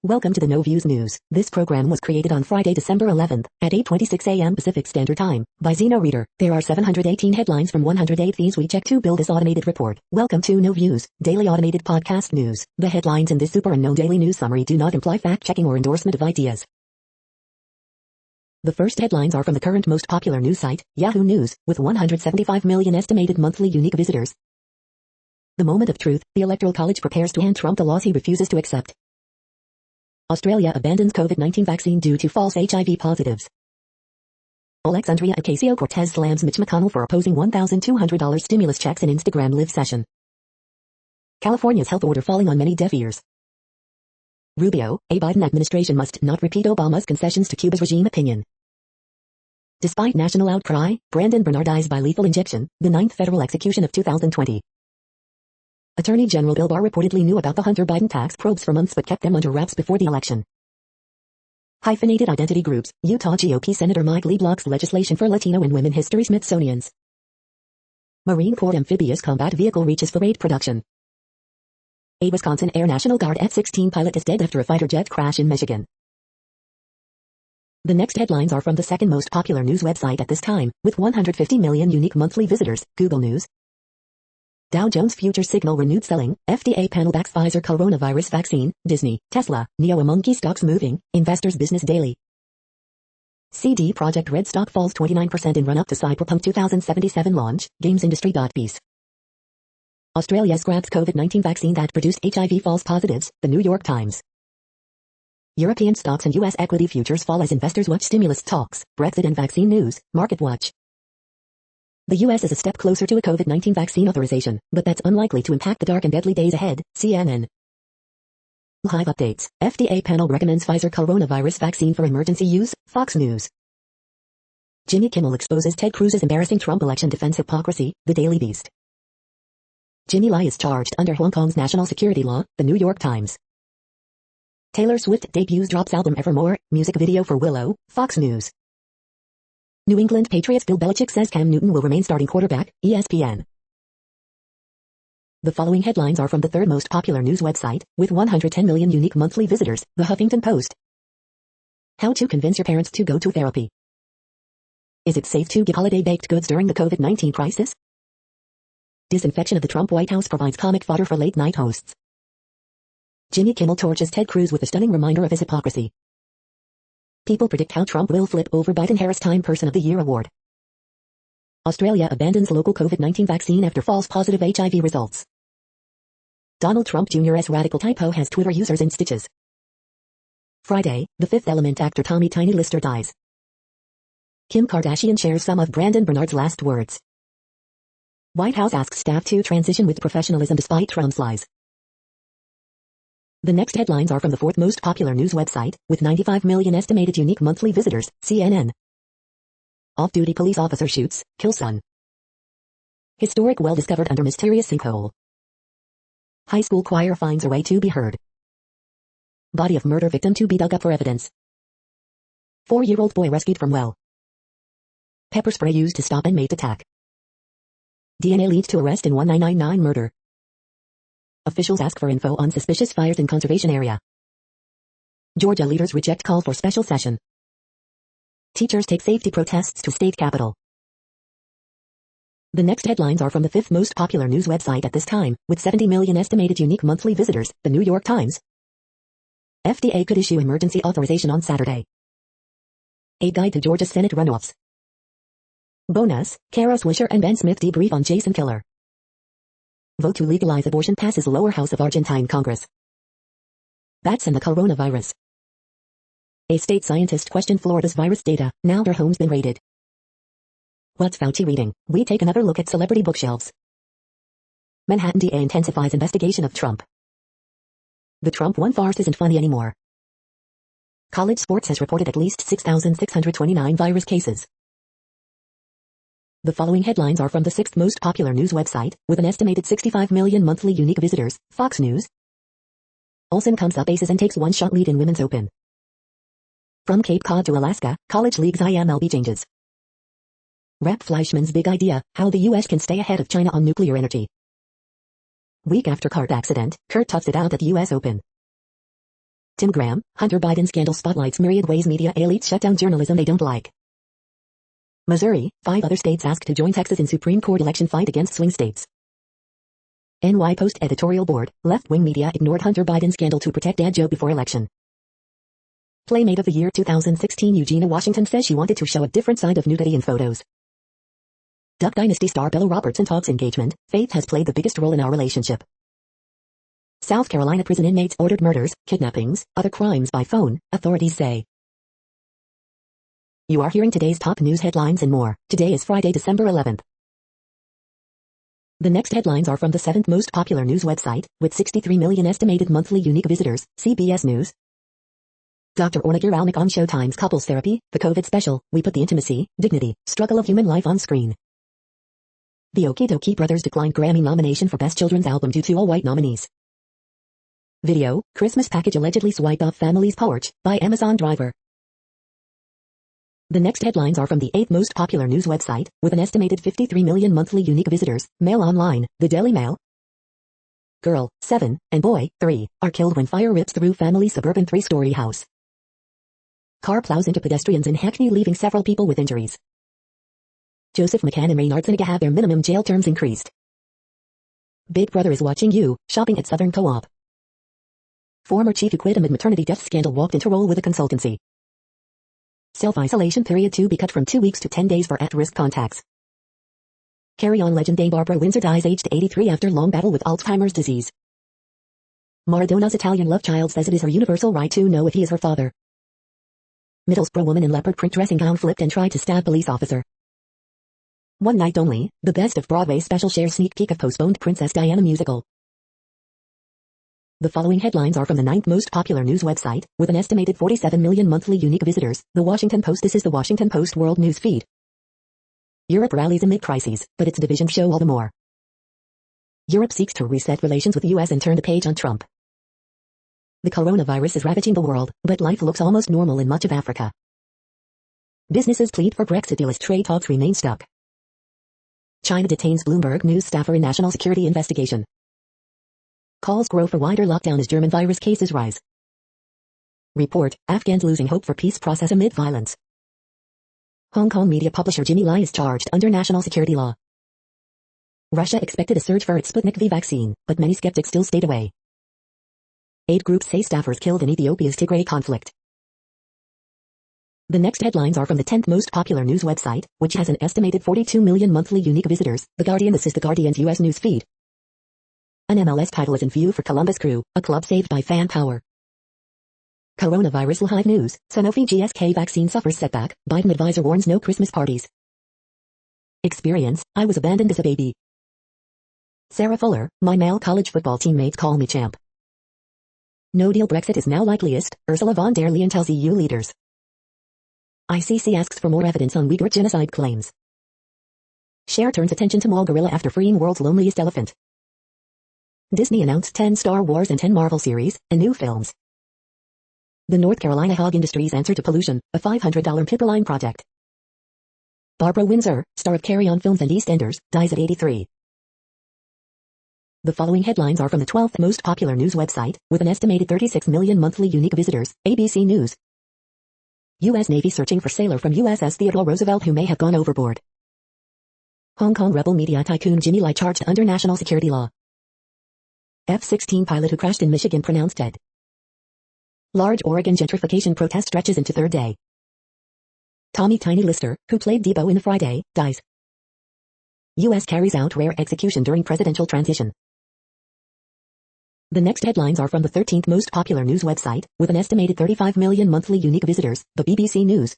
Welcome to the No Views News. This program was created on Friday, December 11th at 8:26 a.m. Pacific Standard Time by Zeno Reader. There are 718 headlines from 108 things we check to build this automated report. Welcome to No Views, daily automated podcast news. The headlines in this super unknown daily news summary do not imply fact-checking or endorsement of ideas. The first headlines are from the current most popular news site, Yahoo News, with 175 million estimated monthly unique visitors. The moment of truth, the Electoral College prepares to hand Trump the laws he refuses to accept. Australia abandons COVID-19 vaccine due to false HIV positives. Alexandria Ocasio-Cortez slams Mitch McConnell for opposing $1,200 stimulus checks in Instagram Live session. California's health order falling on many deaf ears. Rubio, a Biden administration must not repeat Obama's concessions to Cuba's regime opinion. Despite national outcry, Brandon Bernard dies by lethal injection, the 9th federal execution of 2020. Attorney General Bill Barr reportedly knew about the Hunter Biden tax probes for months but kept them under wraps before the election. Hyphenated identity groups, Utah GOP Senator Mike Lee blocks legislation for Latino and women history Smithsonian's. Marine Corps amphibious combat vehicle reaches for raid production. A Wisconsin Air National Guard F-16 pilot is dead after a fighter jet crash in Michigan. The next headlines are from the second most popular news website at this time, with 150 million unique monthly visitors, Google News. Dow Jones futures signal renewed selling, FDA panel backs Pfizer coronavirus vaccine, Disney, Tesla, NIO among key stocks moving, Investors Business Daily. CD Projekt Red stock falls 29% in run-up to Cyberpunk 2077 launch, gamesindustry.peace. Australia scraps COVID-19 vaccine that produced HIV false positives, The New York Times. European stocks and U.S. equity futures fall as investors watch stimulus talks, Brexit and vaccine news, MarketWatch. The U.S. is a step closer to a COVID-19 vaccine authorization, but that's unlikely to impact the dark and deadly days ahead, CNN. Live updates, FDA panel recommends Pfizer coronavirus vaccine for emergency use, Fox News. Jimmy Kimmel exposes Ted Cruz's embarrassing Trump election defense hypocrisy, The Daily Beast. Jimmy Lai is charged under Hong Kong's national security law, The New York Times. Taylor Swift debuts drops album Evermore, music video for Willow, Fox News. New England Patriots Bill Belichick says Cam Newton will remain starting quarterback, ESPN. The following headlines are from the third most popular news website, with 110 million unique monthly visitors, The Huffington Post. How to convince your parents to go to therapy. Is it safe to give holiday baked goods during the COVID-19 crisis? Disinfection of the Trump White House provides comic fodder for late-night hosts. Jimmy Kimmel torches Ted Cruz with a stunning reminder of his hypocrisy. People predict how Trump will flip over Biden-Harris Time Person of the Year award. Australia abandons local COVID-19 vaccine after false positive HIV results. Donald Trump Jr.'s radical typo has Twitter users in stitches. Friday, The Fifth Element actor Tommy Tiny Lister dies. Kim Kardashian shares some of Brandon Bernard's last words. White House asks staff to transition with professionalism despite Trump's lies. The next headlines are from the fourth most popular news website, with 95 million estimated unique monthly visitors, CNN. Off-duty police officer shoots, kills son. Historic well discovered under mysterious sinkhole. High school choir finds a way to be heard. Body of murder victim to be dug up for evidence. 4-year-old boy rescued from well. Pepper spray used to stop inmate attack. DNA leads to arrest in 1999 murder. Officials ask for info on suspicious fires in conservation area. Georgia leaders reject call for special session. Teachers take safety protests to state capitol. The next headlines are from the fifth most popular news website at this time, with 70 million estimated unique monthly visitors, The New York Times. FDA could issue emergency authorization on Saturday. A guide to Georgia Senate runoffs. Bonus, Kara Swisher and Ben Smith debrief on Jason Killer. Vote to legalize abortion passes lower house of Argentine Congress. Bats and the coronavirus. A state scientist questioned Florida's virus data, now their home's been raided. What's Fauci reading? We take another look at celebrity bookshelves. Manhattan DA intensifies investigation of Trump. The Trump one farce isn't funny anymore. College sports has reported at least 6,629 virus cases. The following headlines are from the sixth most popular news website, with an estimated 65 million monthly unique visitors, Fox News. Olsen comes up aces and takes one-shot lead in Women's Open. From Cape Cod to Alaska, college leagues IMLB changes. Rep Fleischman's big idea, how the U.S. can stay ahead of China on nuclear energy. Week after kart accident, Kurt toughs it out at U.S. Open. Tim Graham, Hunter Biden scandal spotlights myriad ways media elites shut down journalism they don't like. Missouri, 5 other states asked to join Texas in Supreme Court election fight against swing states. NY Post editorial board, left-wing media ignored Hunter Biden scandal to protect dad joke before election. Playmate of the year 2016 Eugenia Washington says she wanted to show a different side of nudity in photos. Duck Dynasty star Bella Robertson talks engagement, faith has played the biggest role in our relationship. South Carolina prison inmates ordered murders, kidnappings, other crimes by phone, authorities say. You are hearing today's top news headlines and more. Today is Friday, December 11th. The next headlines are from the 7th most popular news website, with 63 million estimated monthly unique visitors, CBS News. Dr. Orna Guralnik on Showtime's Couples Therapy, the COVID special, we put the intimacy, dignity, struggle of human life on screen. The Okie Dokie Brothers declined Grammy nomination for Best Children's Album due to all-white nominees. Video, Christmas package allegedly swiped off family's porch, by Amazon driver. The next headlines are from the 8th most popular news website, with an estimated 53 million monthly unique visitors, Mail Online, the Daily Mail. Girl, 7, and boy, 3, are killed when fire rips through family's suburban 3-story house. Car plows into pedestrians in Hackney, leaving several people with injuries. Joseph McCann and Raynard Zuniga have their minimum jail terms increased. Big Brother is watching you, shopping at Southern Co-op. Former chief who quit amid maternity death scandal walked into role with a consultancy. Self-isolation period to be cut from 2 weeks to 10 days for at-risk contacts. Carry On legend Dame Barbara Windsor dies aged 83 after long battle with Alzheimer's disease. Maradona's Italian love child says it is her universal right to know if he is her father. Middlesbrough woman in leopard print dressing gown flipped and tried to stab police officer. One Night Only, the Best of Broadway special shares sneak peek of postponed Princess Diana musical. The following headlines are from the 9th most popular news website, with an estimated 47 million monthly unique visitors, The Washington Post. This is the Washington Post World News Feed. Europe rallies amid crises, but its divisions show all the more. Europe seeks to reset relations with the US and turn the page on Trump. The coronavirus is ravaging the world, but life looks almost normal in much of Africa. Businesses plead for Brexit deal as trade talks remain stuck. China detains Bloomberg News staffer in national security investigation. Calls grow for wider lockdown as German virus cases rise. Report, Afghans losing hope for peace process amid violence. Hong Kong media publisher Jimmy Lai is charged under national security law. Russia expected a surge for its Sputnik V vaccine, but many skeptics still stayed away. Aid groups say staffers killed in Ethiopia's Tigray conflict. The next headlines are from the 10th most popular news website, which has an estimated 42 million monthly unique visitors, The Guardian. This is The Guardian's U.S. news feed. An MLS title is in view for Columbus Crew, a club saved by fan power. Coronavirus live news, Sanofi GSK vaccine suffers setback, Biden advisor warns no Christmas parties. Experience, I was abandoned as a baby. Sarah Fuller, my male college football teammates call me champ. No-deal Brexit is now likeliest, Ursula von der Leyen tells EU leaders. ICC asks for more evidence on Uyghur genocide claims. Cher turns attention to mall gorilla after freeing world's loneliest elephant. Disney announced 10 Star Wars and 10 Marvel series, and new films. The North Carolina Hog Industries answer to pollution, a $500 pipeline project. Barbara Windsor, star of Carry On films and EastEnders, dies at 83. The following headlines are from the 12th most popular news website, with an estimated 36 million monthly unique visitors, ABC News. U.S. Navy searching for sailor from USS Theodore Roosevelt who may have gone overboard. Hong Kong rebel media tycoon Jimmy Lai charged under national security law. F-16 pilot who crashed in Michigan pronounced dead. Large Oregon gentrification protest stretches into third day. Tommy Tiny Lister, who played Debo in Friday, dies. U.S. carries out rare execution during presidential transition. The next headlines are from the 13th most popular news website, with an estimated 35 million monthly unique visitors, the BBC News.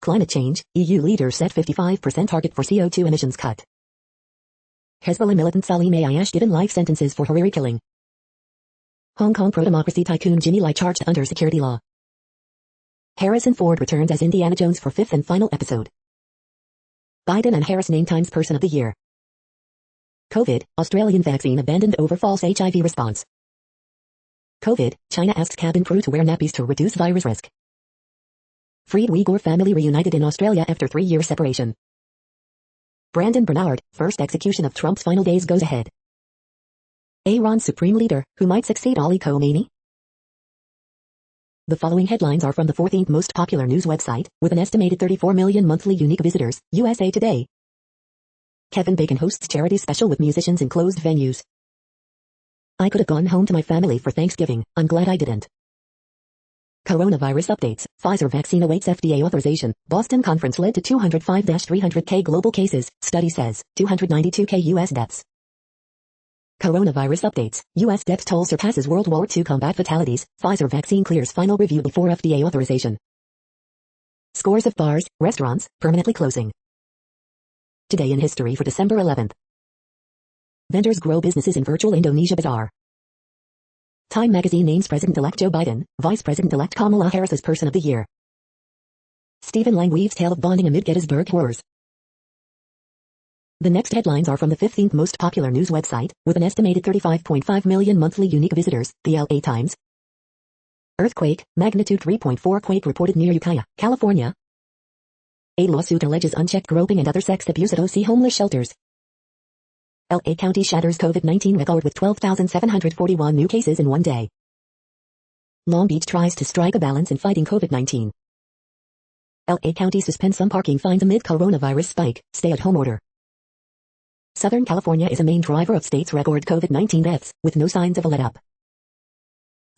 Climate change, EU leaders set 55% target for CO2 emissions cut. Hezbollah militant Salim Ayash given life sentences for Hariri killing. Hong Kong pro-democracy tycoon Jimmy Lai charged under security law. Harrison Ford returns as Indiana Jones for 5th and final episode. Biden and Harris named Times Person of the Year. COVID, Australian vaccine abandoned over false HIV response. COVID, China asks cabin crew to wear nappies to reduce virus risk. Freed Uyghur family reunited in Australia after 3-year separation. Brandon Bernard, first execution of Trump's final days goes ahead. Iran's supreme leader, who might succeed Ali Khamenei? The following headlines are from the 14th most popular news website, with an estimated 34 million monthly unique visitors, USA Today. Kevin Bacon hosts charity special with musicians in closed venues. I could have gone home to my family for Thanksgiving, I'm glad I didn't. Coronavirus updates, Pfizer vaccine awaits FDA authorization, Boston conference led to 205-300K global cases, study says, 292K US deaths. Coronavirus updates, US death toll surpasses World War II combat fatalities, Pfizer vaccine clears final review before FDA authorization. Scores of bars, restaurants, permanently closing. Today in history for December 11th. Vendors grow businesses in virtual Indonesia bazaar. Time magazine names President-elect Joe Biden, Vice President-elect Kamala Harris as Person of the Year. Stephen Lang weaves tale of bonding amid Gettysburg horrors. The next headlines are from the 15th most popular news website, with an estimated 35.5 million monthly unique visitors, the LA Times. Earthquake, magnitude 3.4 quake reported near Ukiah, California. A lawsuit alleges unchecked groping and other sex abuse at OC homeless shelters. LA County shatters COVID-19 record with 12,741 new cases in one day. Long Beach tries to strike a balance in fighting COVID-19. LA County suspends some parking fines amid coronavirus spike, stay-at-home order. Southern California is a main driver of state's record COVID-19 deaths, with no signs of a let-up.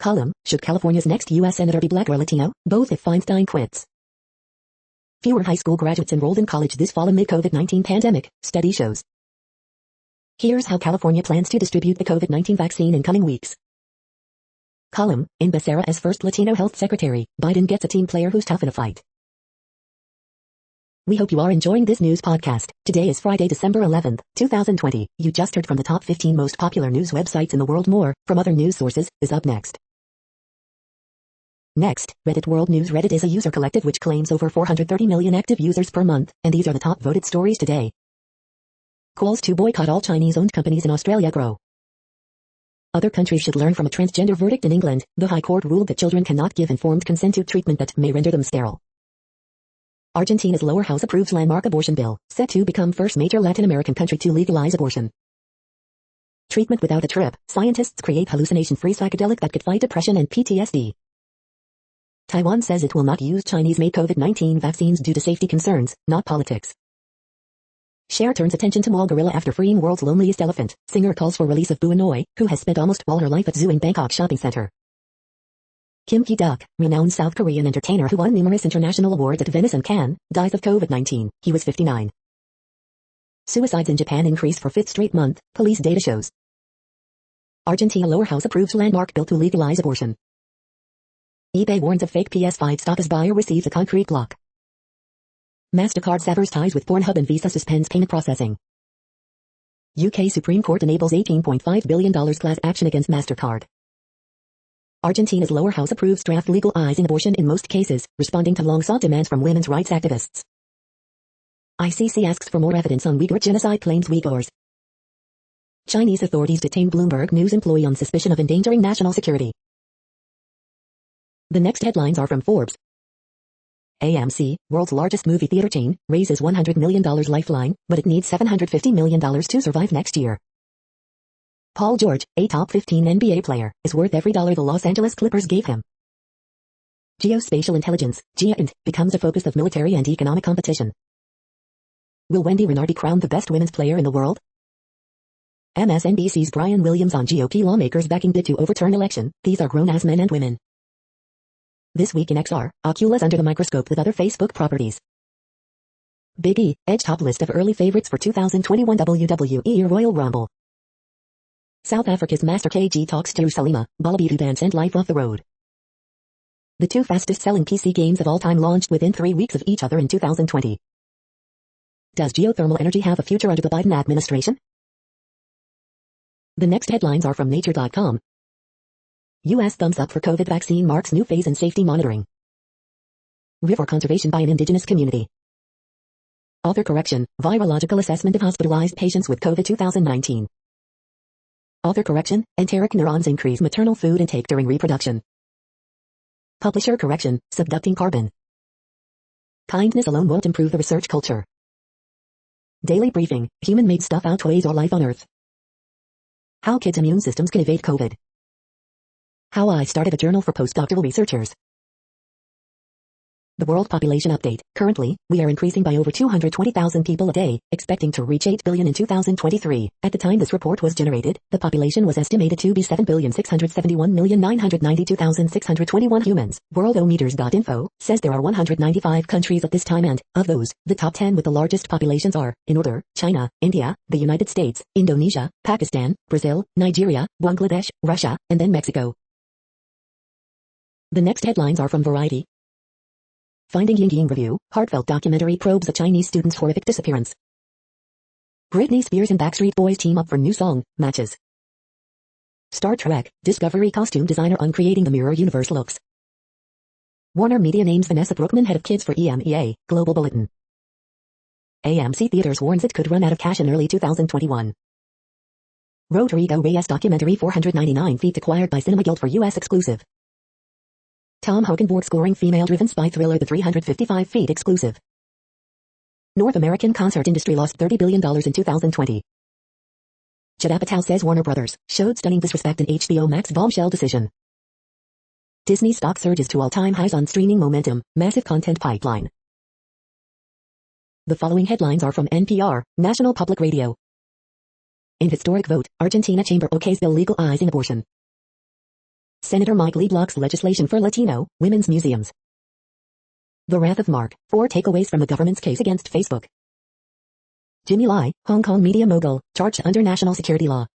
Column, should California's next U.S. Senator be black or Latino, both if Feinstein quits. Fewer high school graduates enrolled in college this fall amid COVID-19 pandemic, study shows. Here's how California plans to distribute the COVID-19 vaccine in coming weeks. Column, in Becerra as first Latino health secretary, Biden gets a team player who's tough in a fight. We hope you are enjoying this news podcast. Today is Friday, December 11th, 2020. You just heard from the top 15 most popular news websites in the world. More, from other news sources, is up next. Next, Reddit World News. Reddit is a user collective which claims over 430 million active users per month, and these are the top voted stories today. Calls to boycott all Chinese-owned companies in Australia grow. Other countries should learn from a transgender verdict in England. The High Court ruled that children cannot give informed consent to treatment that may render them sterile. Argentina's lower house approves landmark abortion bill, set to become first major Latin American country to legalize abortion. Treatment without a trip. Scientists create hallucination-free psychedelic that could fight depression and PTSD. Taiwan says it will not use Chinese-made COVID-19 vaccines due to safety concerns, not politics. Cher turns attention to mall gorilla after freeing world's loneliest elephant. Singer calls for release of Boo Hanoi, who has spent almost all her life at zoo in Bangkok shopping center. Kim Ki-duk, renowned South Korean entertainer who won numerous international awards at Venice and Cannes, dies of COVID-19. He was 59. Suicides in Japan increased for fifth straight month, police data shows. Argentina lower house approves landmark bill to legalize abortion. eBay warns of fake PS5 stock as buyer receives a concrete block. MasterCard severs ties with Pornhub and Visa suspends payment processing. UK Supreme Court enables $18.5 billion class action against MasterCard. Argentina's lower house approves draft legalizing abortion in most cases, responding to long-sought demands from women's rights activists. ICC asks for more evidence on Uyghur genocide claims. Uyghurs. Chinese authorities detain Bloomberg News employee on suspicion of endangering national security. The next headlines are from Forbes. AMC, world's largest movie theater chain, raises $100 million lifeline, but it needs $750 million to survive next year. Paul George, a top 15 NBA player, is worth every dollar the Los Angeles Clippers gave him. Geospatial intelligence, GEOINT, becomes a focus of military and economic competition. Will Wendy Renard be crowned the best women's player in the world? MSNBC's Brian Williams on GOP lawmakers backing bid to overturn election. These are grown-ass men and women. This week in XR, Ocula's under the microscope with other Facebook properties. Big E, edge top list of early favorites for 2021 WWE Royal Rumble. South Africa's Master KG talks to Salima, Balabidu bans and life off the road. The two fastest-selling PC games of all time launched within 3 weeks of each other in 2020. Does geothermal energy have a future under the Biden administration? The next headlines are from Nature.com. U.S. thumbs up for COVID vaccine marks new phase in safety monitoring. River conservation by an indigenous community. Author correction, virological assessment of hospitalized patients with COVID 2019. Author correction, enteric neurons increase maternal food intake during reproduction. Publisher correction, subducting carbon. Kindness alone won't improve the research culture. Daily briefing, human-made stuff outweighs our life on Earth. How kids' immune systems can evade COVID. How I started a journal for postdoctoral researchers. The world population update. Currently, we are increasing by over 220,000 people a day, expecting to reach 8 billion in 2023. At the time this report was generated, the population was estimated to be 7,671,992,621 humans. Worldometers.info says there are 195 countries at this time and, of those, the top 10 with the largest populations are, in order, China, India, the United States, Indonesia, Pakistan, Brazil, Nigeria, Bangladesh, Russia, and then Mexico. The next headlines are from Variety. Finding Ying Review, heartfelt documentary probes a Chinese student's horrific disappearance. Britney Spears and Backstreet Boys team up for new song, Matches. Star Trek, Discovery costume designer on creating the mirror universe looks. Warner Media names Vanessa Brookman head of kids for EMEA, Global Bulletin. AMC Theaters warns it could run out of cash in early 2021. Rodrigo Reyes documentary 499 feet acquired by Cinema Guild for US exclusive. Tom Hogenborg scoring female-driven spy thriller The 355 Feet exclusive. North American concert industry lost $30 billion in 2020. Judd Apatow says Warner Brothers showed stunning disrespect in HBO Max bombshell decision. Disney stock surges to all-time highs on streaming momentum, massive content pipeline. The following headlines are from NPR, National Public Radio. In historic vote, Argentina chamber okays bill legalizing abortion. Senator Mike Lee blocks legislation for Latino women's museums. The Wrath of Mark, 4 takeaways from the government's case against Facebook. Jimmy Lai, Hong Kong media mogul, charged under national security law.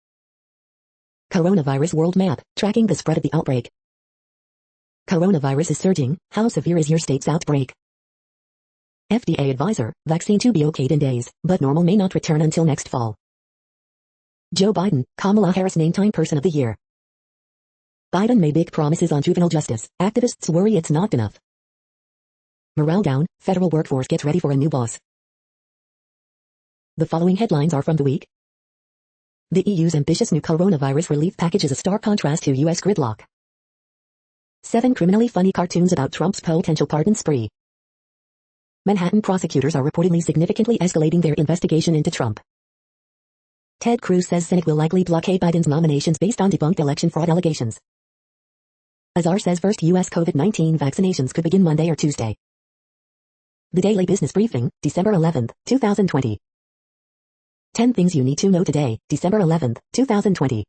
Coronavirus world map, tracking the spread of the outbreak. Coronavirus is surging, how severe is your state's outbreak? FDA advisor, vaccine to be okayed in days, but normal may not return until next fall. Joe Biden, Kamala Harris named Time Person of the Year. Biden made big promises on juvenile justice. Activists worry it's not enough. Morale down, federal workforce gets ready for a new boss. The following headlines are from The Week. The EU's ambitious new coronavirus relief package is a stark contrast to US gridlock. 7 criminally funny cartoons about Trump's potential pardon spree. Manhattan prosecutors are reportedly significantly escalating their investigation into Trump. Ted Cruz says Senate will likely blockade Biden's nominations based on debunked election fraud allegations. Azar says first U.S. COVID-19 vaccinations could begin Monday or Tuesday. The Daily Business Briefing, December 11, 2020. 10 things you need to know today, December 11, 2020.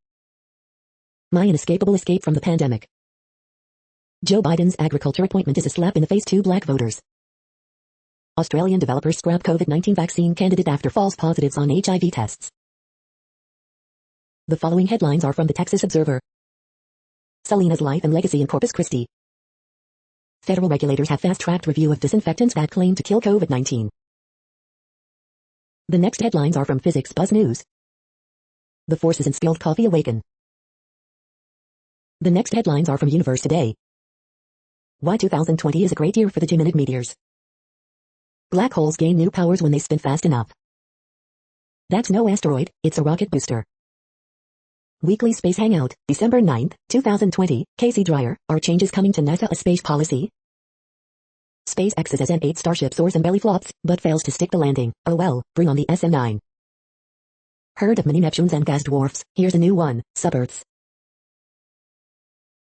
My inescapable escape from the pandemic. Joe Biden's agriculture appointment is a slap in the face to black voters. Australian developers scrap COVID-19 vaccine candidate after false positives on HIV tests. The following headlines are from the Texas Observer. Selena's life and legacy in Corpus Christi. Federal regulators have fast-tracked review of disinfectants that claim to kill COVID-19. The next headlines are from Physics Buzz News. The forces in spilled coffee awaken. The next headlines are from Universe Today. Why 2020 is a great year for the Geminid meteors. Black holes gain new powers when they spin fast enough. That's no asteroid, it's a rocket booster. Weekly Space Hangout, December 9, 2020, Casey Dreyer, are changes coming to NASA a space policy? SpaceX's SN8 Starship soars and belly flops, but fails to stick the landing. Oh well, bring on the SN9. Heard of mini Neptunes and gas dwarfs? Here's a new one, subearths.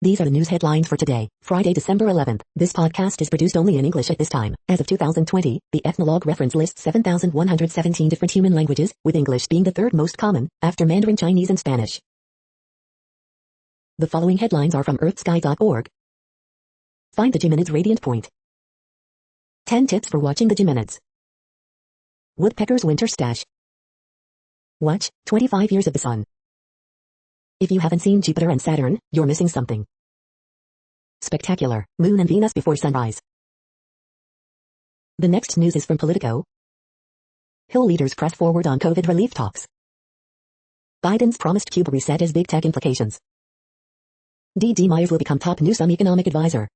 These are the news headlines for today, Friday, December 11th. This podcast is produced only in English at this time. As of 2020, the Ethnologue reference lists 7,117 different human languages, with English being the third most common, after Mandarin Chinese and Spanish. The following headlines are from earthsky.org. Find the Geminids' radiant point. 10 tips for watching the Geminids. Woodpecker's winter stash. Watch 25 Years of the Sun. If you haven't seen Jupiter and Saturn, you're missing something. Spectacular, Moon and Venus before sunrise. The next news is from Politico. Hill leaders press forward on COVID relief talks. Biden's promised Cuba reset has big tech implications. D.D. Myers will become top Newsom economic advisor.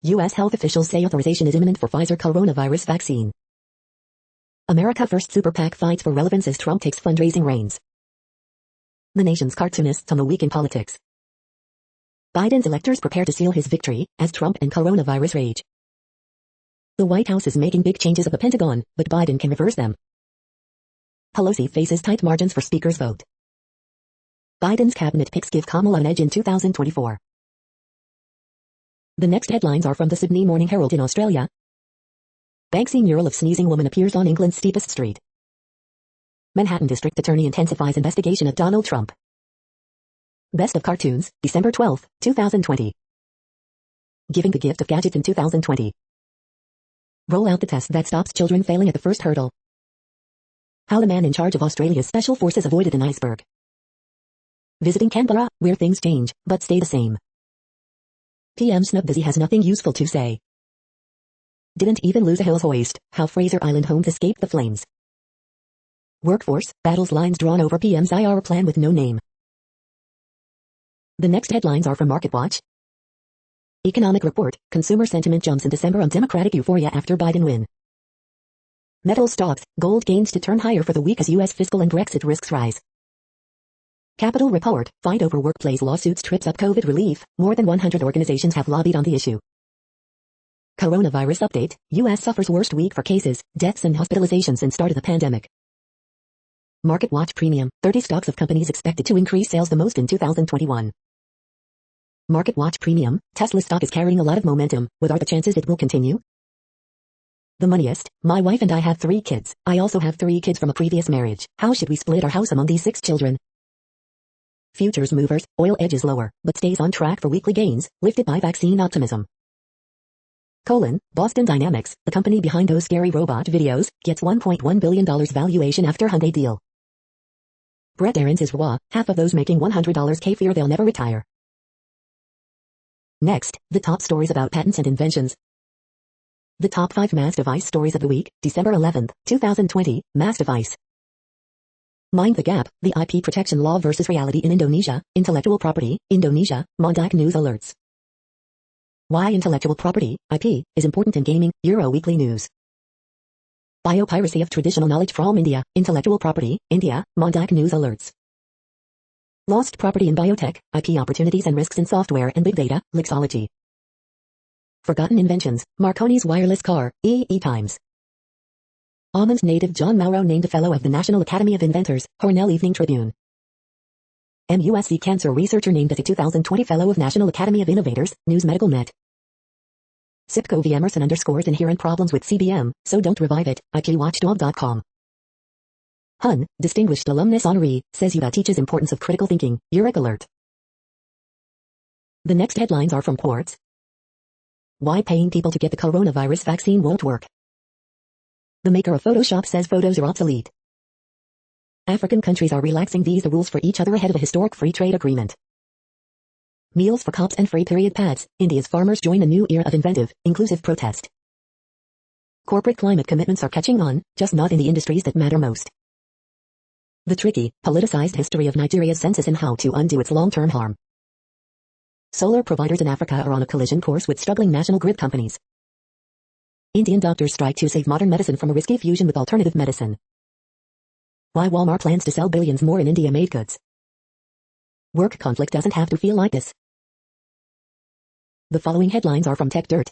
U.S. health officials say authorization is imminent for Pfizer coronavirus vaccine. America First Super PAC fights for relevance as Trump takes fundraising reins. The nation's cartoonists on the week in politics. Biden's electors prepare to seal his victory as Trump and coronavirus rage. The White House is making big changes at the Pentagon, but Biden can reverse them. Pelosi faces tight margins for Speaker's vote. Biden's cabinet picks give Kamala an edge in 2024. The next headlines are from the Sydney Morning Herald in Australia. Banksy mural of sneezing woman appears on England's steepest street. Manhattan District Attorney intensifies investigation of Donald Trump. Best of Cartoons, December 12, 2020. Giving the gift of gadgets in 2020. Roll out the test that stops children failing at the first hurdle. How the man in charge of Australia's special forces avoided an iceberg. Visiting Canberra, where things change, but stay the same. PM Snub busy has nothing useful to say. Didn't even lose a hills hoist, how Fraser Island homes escaped the flames. Workforce, battles lines drawn over PM's IR plan with no name. The next headlines are from MarketWatch. Economic report, consumer sentiment jumps in December on Democratic euphoria after Biden win. Metal stocks, gold gains to turn higher for the week as U.S. fiscal and Brexit risks rise. Capital report, fight over workplace lawsuits trips up COVID relief, more than 100 organizations have lobbied on the issue. Coronavirus update, U.S. suffers worst week for cases, deaths and hospitalizations since start of the pandemic. MarketWatch Premium, 30 stocks of companies expected to increase sales the most in 2021. MarketWatch Premium, Tesla stock is carrying a lot of momentum, what are the chances it will continue? The moneyest, my wife and I have 3 kids, I also have 3 kids from a previous marriage, how should we split our house among these 6 children? Futures movers, oil edges lower, but stays on track for weekly gains, lifted by vaccine optimism. Boston Dynamics, the company behind those scary robot videos, gets $1.1 billion valuation after Hyundai deal. Brett Aarons is raw, half of those making $100 K fear they'll never retire. Next, the top stories about patents and inventions. The top 5 mass device stories of the week, December 11, 2020, mass device. Mind the Gap, the IP protection law versus reality in Indonesia, intellectual property, Indonesia, Mondak News alerts. Why intellectual property, IP, is important in gaming, Euro Weekly News. Biopiracy of traditional knowledge from India, intellectual property, India, Mondak News alerts. Lost property in biotech, IP opportunities and risks in software and big data, Lixology. Forgotten inventions, Marconi's wireless car, EE Times. Almond native John Mauro named a Fellow of the National Academy of Inventors, Cornell Evening Tribune. MUSC cancer researcher named as a 2020 Fellow of National Academy of Innovators, News Medical Net. Sipco v. Emerson underscores inherent problems with CBM, so don't revive it, IPWatchdog.com. Hun, distinguished alumnus honoree, says UTA teaches importance of critical thinking, URIC alert. The next headlines are from Quartz. Why paying people to get the coronavirus vaccine won't work. The maker of Photoshop says photos are obsolete. African countries are relaxing visa rules for each other ahead of a historic free trade agreement. Meals for cops and free period pads, India's farmers join a new era of inventive, inclusive protest. Corporate climate commitments are catching on, just not in the industries that matter most. The tricky, politicized history of Nigeria's census and how to undo its long-term harm. Solar providers in Africa are on a collision course with struggling national grid companies. Indian doctors strike to save modern medicine from a risky fusion with alternative medicine. Why Walmart plans to sell billions more in India-made goods. Work conflict doesn't have to feel like this. The following headlines are from Tech Dirt.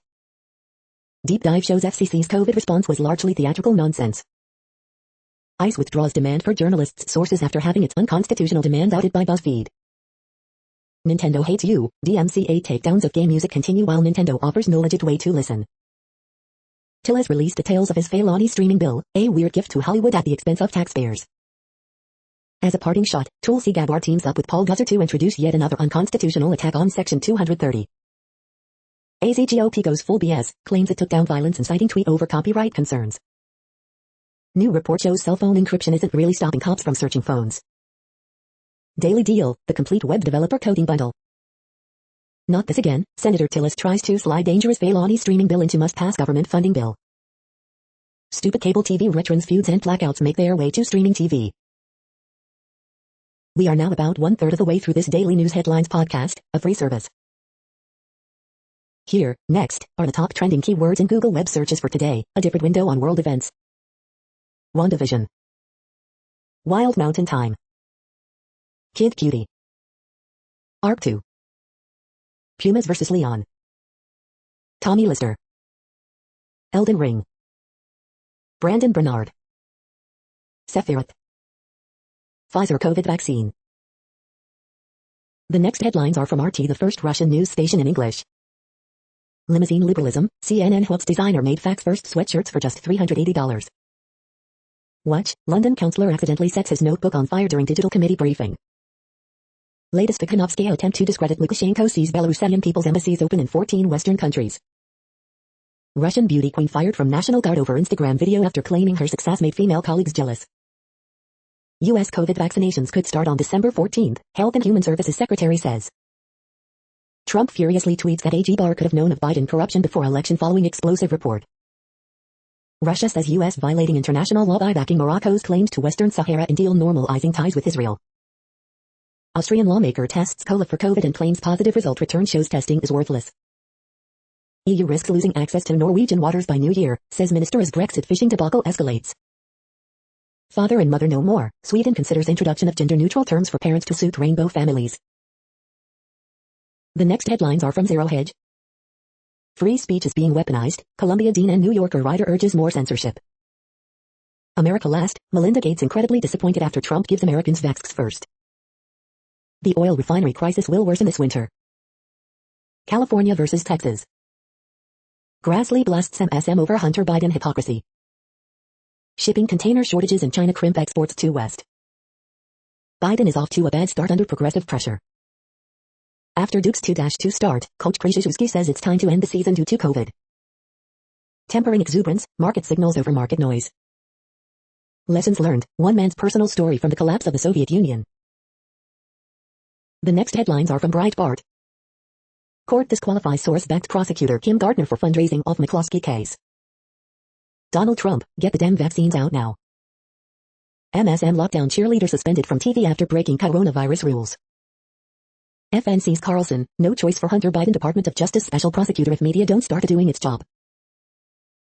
Deep dive shows FCC's COVID response was largely theatrical nonsense. ICE withdraws demand for journalists' sources after having its unconstitutional demand outed by BuzzFeed. Nintendo hates you, DMCA takedowns of game music continue while Nintendo offers no legit way to listen. Tillis released details of his felony streaming bill, a weird gift to Hollywood at the expense of taxpayers. As a parting shot, Tulsi Gabbard teams up with Paul Gusser to introduce yet another unconstitutional attack on Section 230. AZGOP goes full BS, claims it took down violence inciting tweet over copyright concerns. New report shows cell phone encryption isn't really stopping cops from searching phones. Daily Deal, the complete web developer coding bundle. Not this again, Senator Tillis tries to slide dangerous felony streaming bill into must-pass government funding bill. Stupid cable TV retrans feuds and blackouts make their way to streaming TV. We are now about 1/3 of the way through this daily news headlines podcast, a free service. Here, next, are the top trending keywords in Google web searches for today, a different window on world events. WandaVision. Wild Mountain Time. Kid Cutie. Arc 2. Pumas vs. Leon. Tommy Lister. Elden Ring. Brandon Bernard. Sephiroth. Pfizer COVID vaccine. The next headlines are from RT, the first Russian news station in English. Limousine liberalism, CNN hopes designer made fax first sweatshirts for just $380. Watch, London councillor accidentally sets his notebook on fire during digital committee briefing. Latest Tikhanovskaya attempt to discredit Lukashenko sees Belarusian people's embassies open in 14 Western countries. Russian beauty queen fired from National Guard over Instagram video after claiming her success made female colleagues jealous. U.S. COVID vaccinations could start on December 14th, Health and Human Services Secretary says. Trump furiously tweets that AG Barr could have known of Biden corruption before election following explosive report. Russia says U.S. violating international law by backing Morocco's claims to Western Sahara and deal normalizing ties with Israel. Austrian lawmaker tests cola for COVID and claims positive result return shows testing is worthless. EU risks losing access to Norwegian waters by New Year, says minister as Brexit fishing debacle escalates. Father and mother no more, Sweden considers introduction of gender-neutral terms for parents to suit rainbow families. The next headlines are from Zero Hedge. Free speech is being weaponized, Columbia Dean and New Yorker writer urges more censorship. America last, Melinda Gates incredibly disappointed after Trump gives Americans vaxxed first. The oil refinery crisis will worsen this winter. California versus Texas. Grassley blasts MSM over Hunter Biden hypocrisy. Shipping container shortages and China crimp exports to West. Biden is off to a bad start under progressive pressure. After Duke's 2-2 start, Coach Krzyzewski says it's time to end the season due to COVID. Tempering exuberance, market signals over market noise. Lessons learned, one man's personal story from the collapse of the Soviet Union. The next headlines are from Breitbart. Court disqualifies source-backed prosecutor Kim Gardner for fundraising of McCloskey case. Donald Trump, get the damn vaccines out now. MSM lockdown cheerleader suspended from TV after breaking coronavirus rules. FNC's Carlson, no choice for Hunter Biden Department of Justice special prosecutor if media don't start doing its job.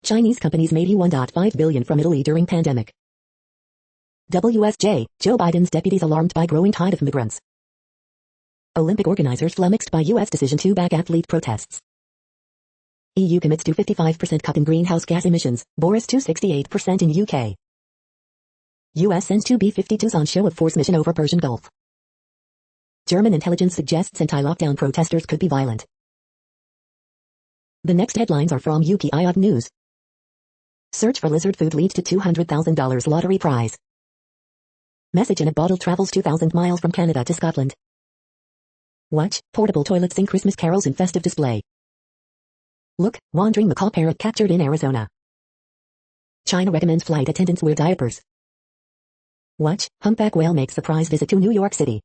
Chinese companies made $1.5 billion from Italy during pandemic. WSJ, Joe Biden's deputies alarmed by growing tide of migrants. Olympic organizers flummoxed by U.S. decision to back athlete protests. EU commits to 55% cut in greenhouse gas emissions, Boris to 68% in UK. U.S. sends two B-52s on show of force mission over Persian Gulf. German intelligence suggests anti-lockdown protesters could be violent. The next headlines are from UKIOD News. Search for lizard food leads to $200,000 lottery prize. Message in a bottle travels 2,000 miles from Canada to Scotland. Watch, portable toilets sing Christmas carols in festive display. Look, wandering macaw parrot captured in Arizona. China recommends flight attendants wear diapers. Watch, humpback whale makes surprise visit to New York City.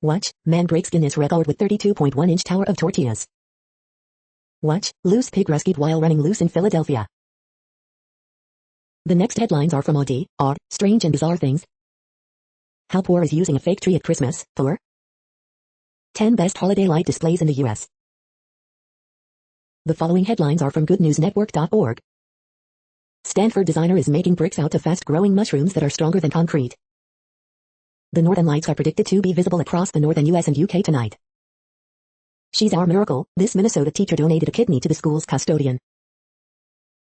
Watch, man breaks Guinness record with 32.1-inch tower of tortillas. Watch, loose pig rescued while running loose in Philadelphia. The next headlines are from Odd, Strange and Bizarre Things. How poor is using a fake tree at Christmas, Thor? 10 best holiday light displays in the U.S. The following headlines are from goodnewsnetwork.org. Stanford designer is making bricks out of fast-growing mushrooms that are stronger than concrete. The Northern Lights are predicted to be visible across the northern U.S. and UK tonight. She's our miracle, this Minnesota teacher donated a kidney to the school's custodian.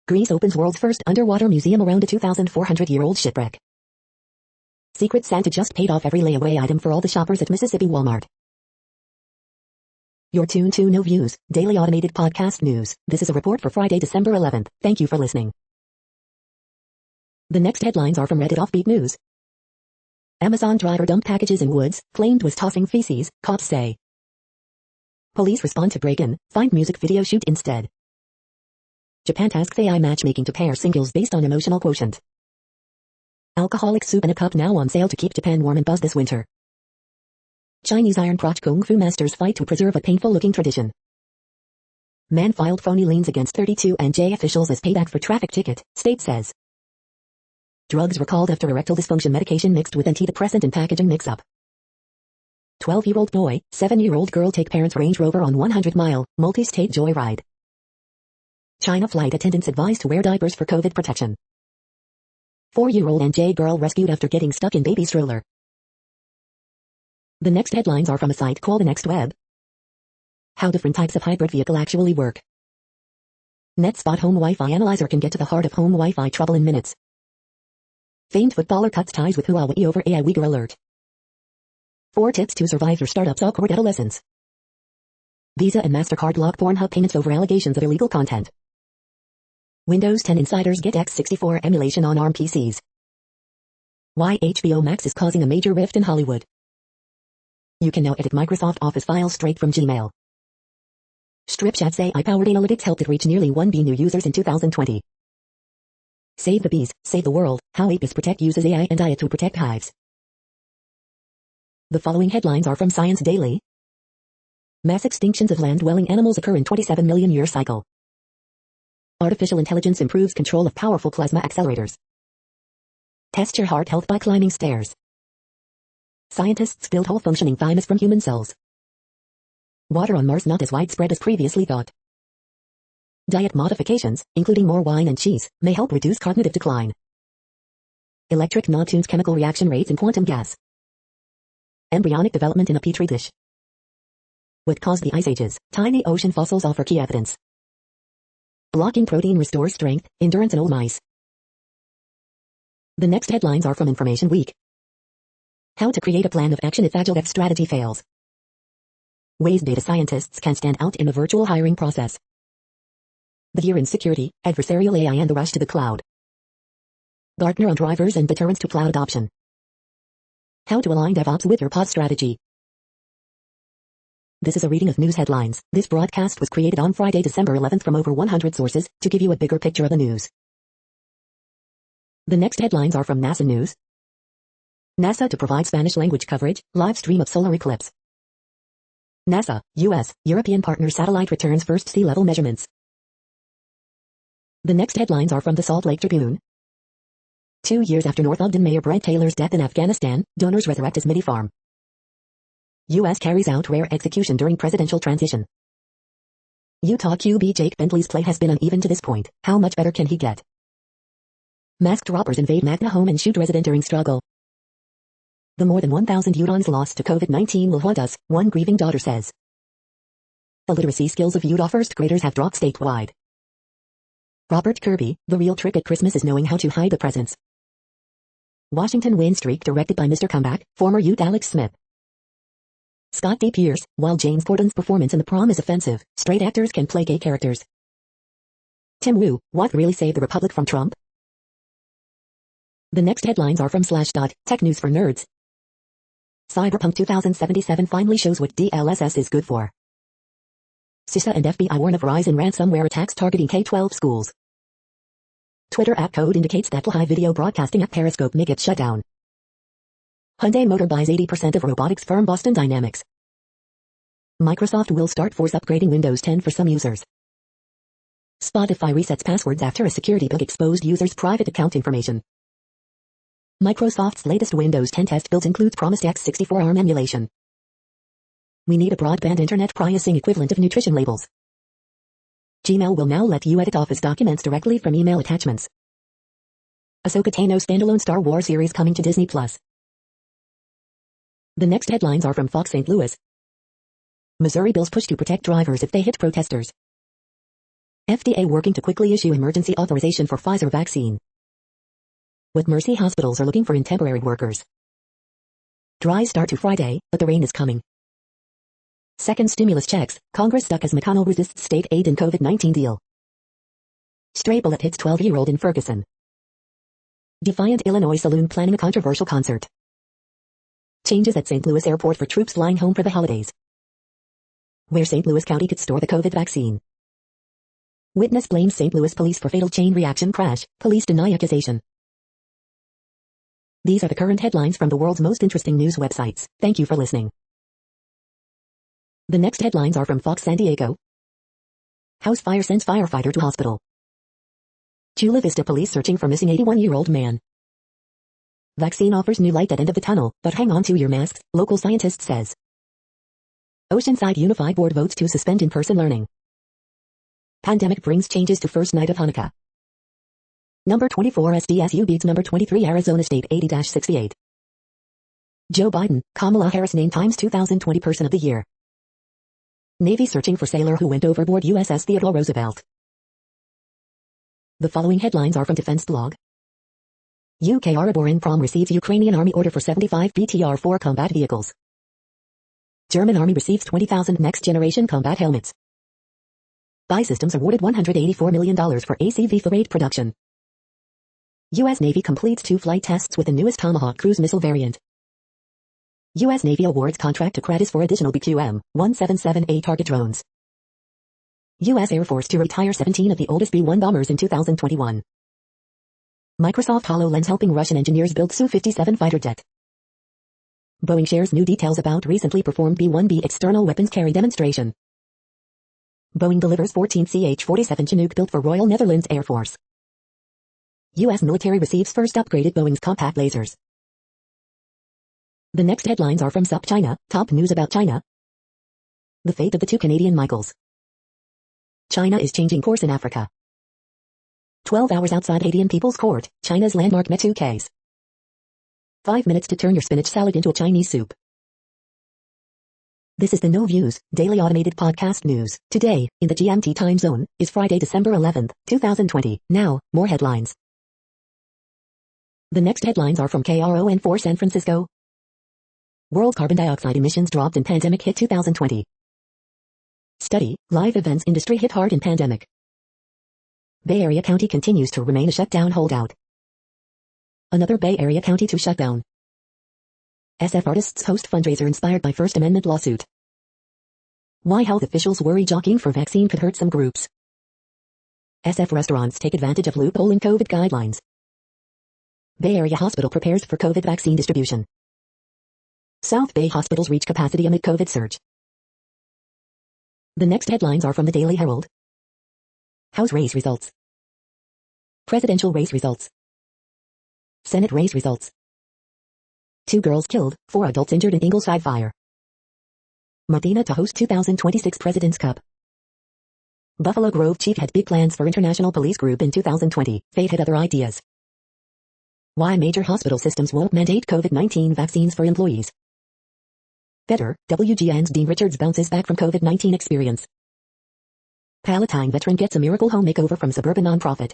Greece opens world's first underwater museum around a 2,400-year-old shipwreck. Secret Santa just paid off every layaway item for all the shoppers at Mississippi Walmart. You're tuned to No Views, daily automated podcast news. This is a report for Friday, December 11th. Thank you for listening. The next headlines are from Reddit Offbeat News. Amazon driver dumped packages in woods, claimed was tossing feces, cops say. Police respond to break-in, find music video shoot instead. Japan tasks AI matchmaking to pair singles based on emotional quotient. Alcoholic soup in a cup now on sale to keep Japan warm and buzz this winter. Chinese Iron Crotch Kung Fu masters fight to preserve a painful-looking tradition. Man filed phony liens against 32&J officials as payback for traffic ticket, state says. Drugs recalled after erectile dysfunction medication mixed with antidepressant and packaging mix-up. 12-year-old boy, 7-year-old girl take parents' Range Rover on 100-mile, multi-state joyride. China flight attendants advised to wear diapers for COVID protection. 4-year-old NJ girl rescued after getting stuck in baby stroller. The next headlines are from a site called The Next Web. How different types of hybrid vehicle actually work. NetSpot Home Wi-Fi Analyzer can get to the heart of home Wi-Fi trouble in minutes. Famed footballer cuts ties with Huawei over AI Uyghur alert. 4 tips to survive your startup's awkward adolescence. Visa and MasterCard block Pornhub payments over allegations of illegal content. Windows 10 insiders get x64 emulation on ARM PCs. Why HBO Max is causing a major rift in Hollywood. You can now edit Microsoft Office files straight from Gmail. StripChat's AI-powered analytics helped it reach nearly 1 billion new users in 2020. Save the bees, save the world, how Apis Protect uses AI and diet to protect hives. The following headlines are from Science Daily. Mass extinctions of land-dwelling animals occur in 27 million year cycle. Artificial intelligence improves control of powerful plasma accelerators. Test your heart health by climbing stairs. Scientists build whole functioning thymus from human cells. Water on Mars not as widespread as previously thought. Diet modifications, including more wine and cheese, may help reduce cognitive decline. Electric non-tunes chemical reaction rates in quantum gas. Embryonic development in a petri dish. What caused the ice ages? Tiny ocean fossils offer key evidence. Blocking protein restores strength, endurance in old mice. The next headlines are from Information Week. How to create a plan of action if Agile X strategy fails. Ways data scientists can stand out in the virtual hiring process. The year in security, adversarial AI and the rush to the cloud. Gartner on drivers and deterrence to cloud adoption. How to align DevOps with your pod strategy. This is a reading of news headlines. This broadcast was created on Friday, December 11th from over 100 sources to give you a bigger picture of the news. The next headlines are from NASA News. NASA to provide Spanish language coverage, live stream of solar eclipse. NASA, U.S., European partner satellite returns first sea level measurements. The next headlines are from the Salt Lake Tribune. 2 years after North Ogden Mayor Brent Taylor's death in Afghanistan, donors resurrect his Midi farm. U.S. carries out rare execution during presidential transition. Utah QB Jake Bentley's play has been uneven to this point. How much better can he get? Masked robbers invade Magna home and shoot resident during struggle. The more than 1,000 Utahns lost to COVID-19 will haunt us, one grieving daughter says. The literacy skills of Utah first graders have dropped statewide. Robert Kirby, the real trick at Christmas is knowing how to hide the presents. Washington win streak directed by Mr. Comeback, former Ute Alex Smith. Scott D. Pierce, while James Corden's performance in The Prom is offensive, straight actors can play gay characters. Tim Wu, what really saved the Republic from Trump? The next headlines are from Slashdot, Tech News for Nerds. Cyberpunk 2077 finally shows what DLSS is good for. CISA and FBI warn of Verizon ransomware attacks targeting K-12 schools. Twitter app code indicates that live video broadcasting app Periscope may get shut down. Hyundai Motor buys 80% of robotics firm Boston Dynamics. Microsoft will start force upgrading Windows 10 for some users. Spotify resets passwords after a security bug exposed users' private account information. Microsoft's latest Windows 10 test build includes promised x64 ARM emulation. We need a broadband internet pricing equivalent of nutrition labels. Gmail will now let you edit Office documents directly from email attachments. Ahsoka Tano standalone Star Wars series coming to Disney+. The next headlines are from Fox St. Louis. Missouri bills push to protect drivers if they hit protesters. FDA working to quickly issue emergency authorization for Pfizer vaccine. What Mercy hospitals are looking for in temporary workers. Dry start to Friday, but the rain is coming. Second stimulus checks, Congress stuck as McConnell resists state aid in COVID-19 deal. Stray bullet hits 12-year-old in Ferguson. Defiant Illinois saloon planning a controversial concert. Changes at St. Louis Airport for troops flying home for the holidays. Where St. Louis County could store the COVID vaccine. Witness blames St. Louis police for fatal chain reaction crash, police deny accusation. These are the current headlines from the world's most interesting news websites. Thank you for listening. The next headlines are from Fox San Diego. House fire sends firefighter to hospital. Chula Vista police searching for missing 81-year-old man. Vaccine offers new light at end of the tunnel, but hang on to your masks, local scientist says. Oceanside Unified Board votes to suspend in-person learning. Pandemic brings changes to first night of Hanukkah. Number 24 SDSU beats number 23 Arizona State 80-68. Joe Biden, Kamala Harris named Times 2020 Person of the Year. Navy searching for sailor who went overboard USS Theodore Roosevelt. The following headlines are from Defense Blog. UK Arborin Prom receives Ukrainian Army order for 75 BTR-4 combat vehicles. German Army receives 20,000 next-generation combat helmets. Buy Systems awarded $184 million for ACV for 8 production. U.S. Navy completes 2 flight tests with the newest Tomahawk cruise missile variant. U.S. Navy awards contract to Kratos for additional BQM-177A target drones. U.S. Air Force to retire 17 of the oldest B-1 bombers in 2021. Microsoft HoloLens helping Russian engineers build Su-57 fighter jet. Boeing shares new details about recently performed B-1B external weapons carry demonstration. Boeing delivers 14 CH-47 Chinook built for Royal Netherlands Air Force. U.S. military receives first upgraded Boeing's compact lasers. The next headlines are from SupChina, top news about China. The fate of the 2 Canadian Michaels. China is changing course in Africa. 12 hours outside Haitian People's Court, China's landmark met 2 Ks. 5 minutes to turn your spinach salad into a Chinese soup. This is the No Views, daily automated podcast news. Today, in the GMT time zone, is Friday, December 11th, 2020. Now, more headlines. The next headlines are from KRON4 San Francisco. World carbon dioxide emissions dropped in pandemic hit 2020. Study, live events industry hit hard in pandemic. Bay Area County continues to remain a shutdown holdout. Another Bay Area County to shut down. SF artists host fundraiser inspired by First Amendment lawsuit. Why health officials worry jockeying for vaccine could hurt some groups. SF restaurants take advantage of loophole in COVID guidelines. Bay Area Hospital prepares for COVID vaccine distribution. South Bay hospitals reach capacity amid COVID surge. The next headlines are from the Daily Herald. House race results. Presidential race results. Senate race results. 2 girls killed, 4 adults injured in Ingleside fire. Martina to host 2026 President's Cup. Buffalo Grove chief had big plans for International Police Group in 2020. Fate had other ideas. Why major hospital systems won't mandate COVID-19 vaccines for employees. Better, WGN's Dean Richards bounces back from COVID-19 experience. Palatine veteran gets a miracle home makeover from suburban nonprofit.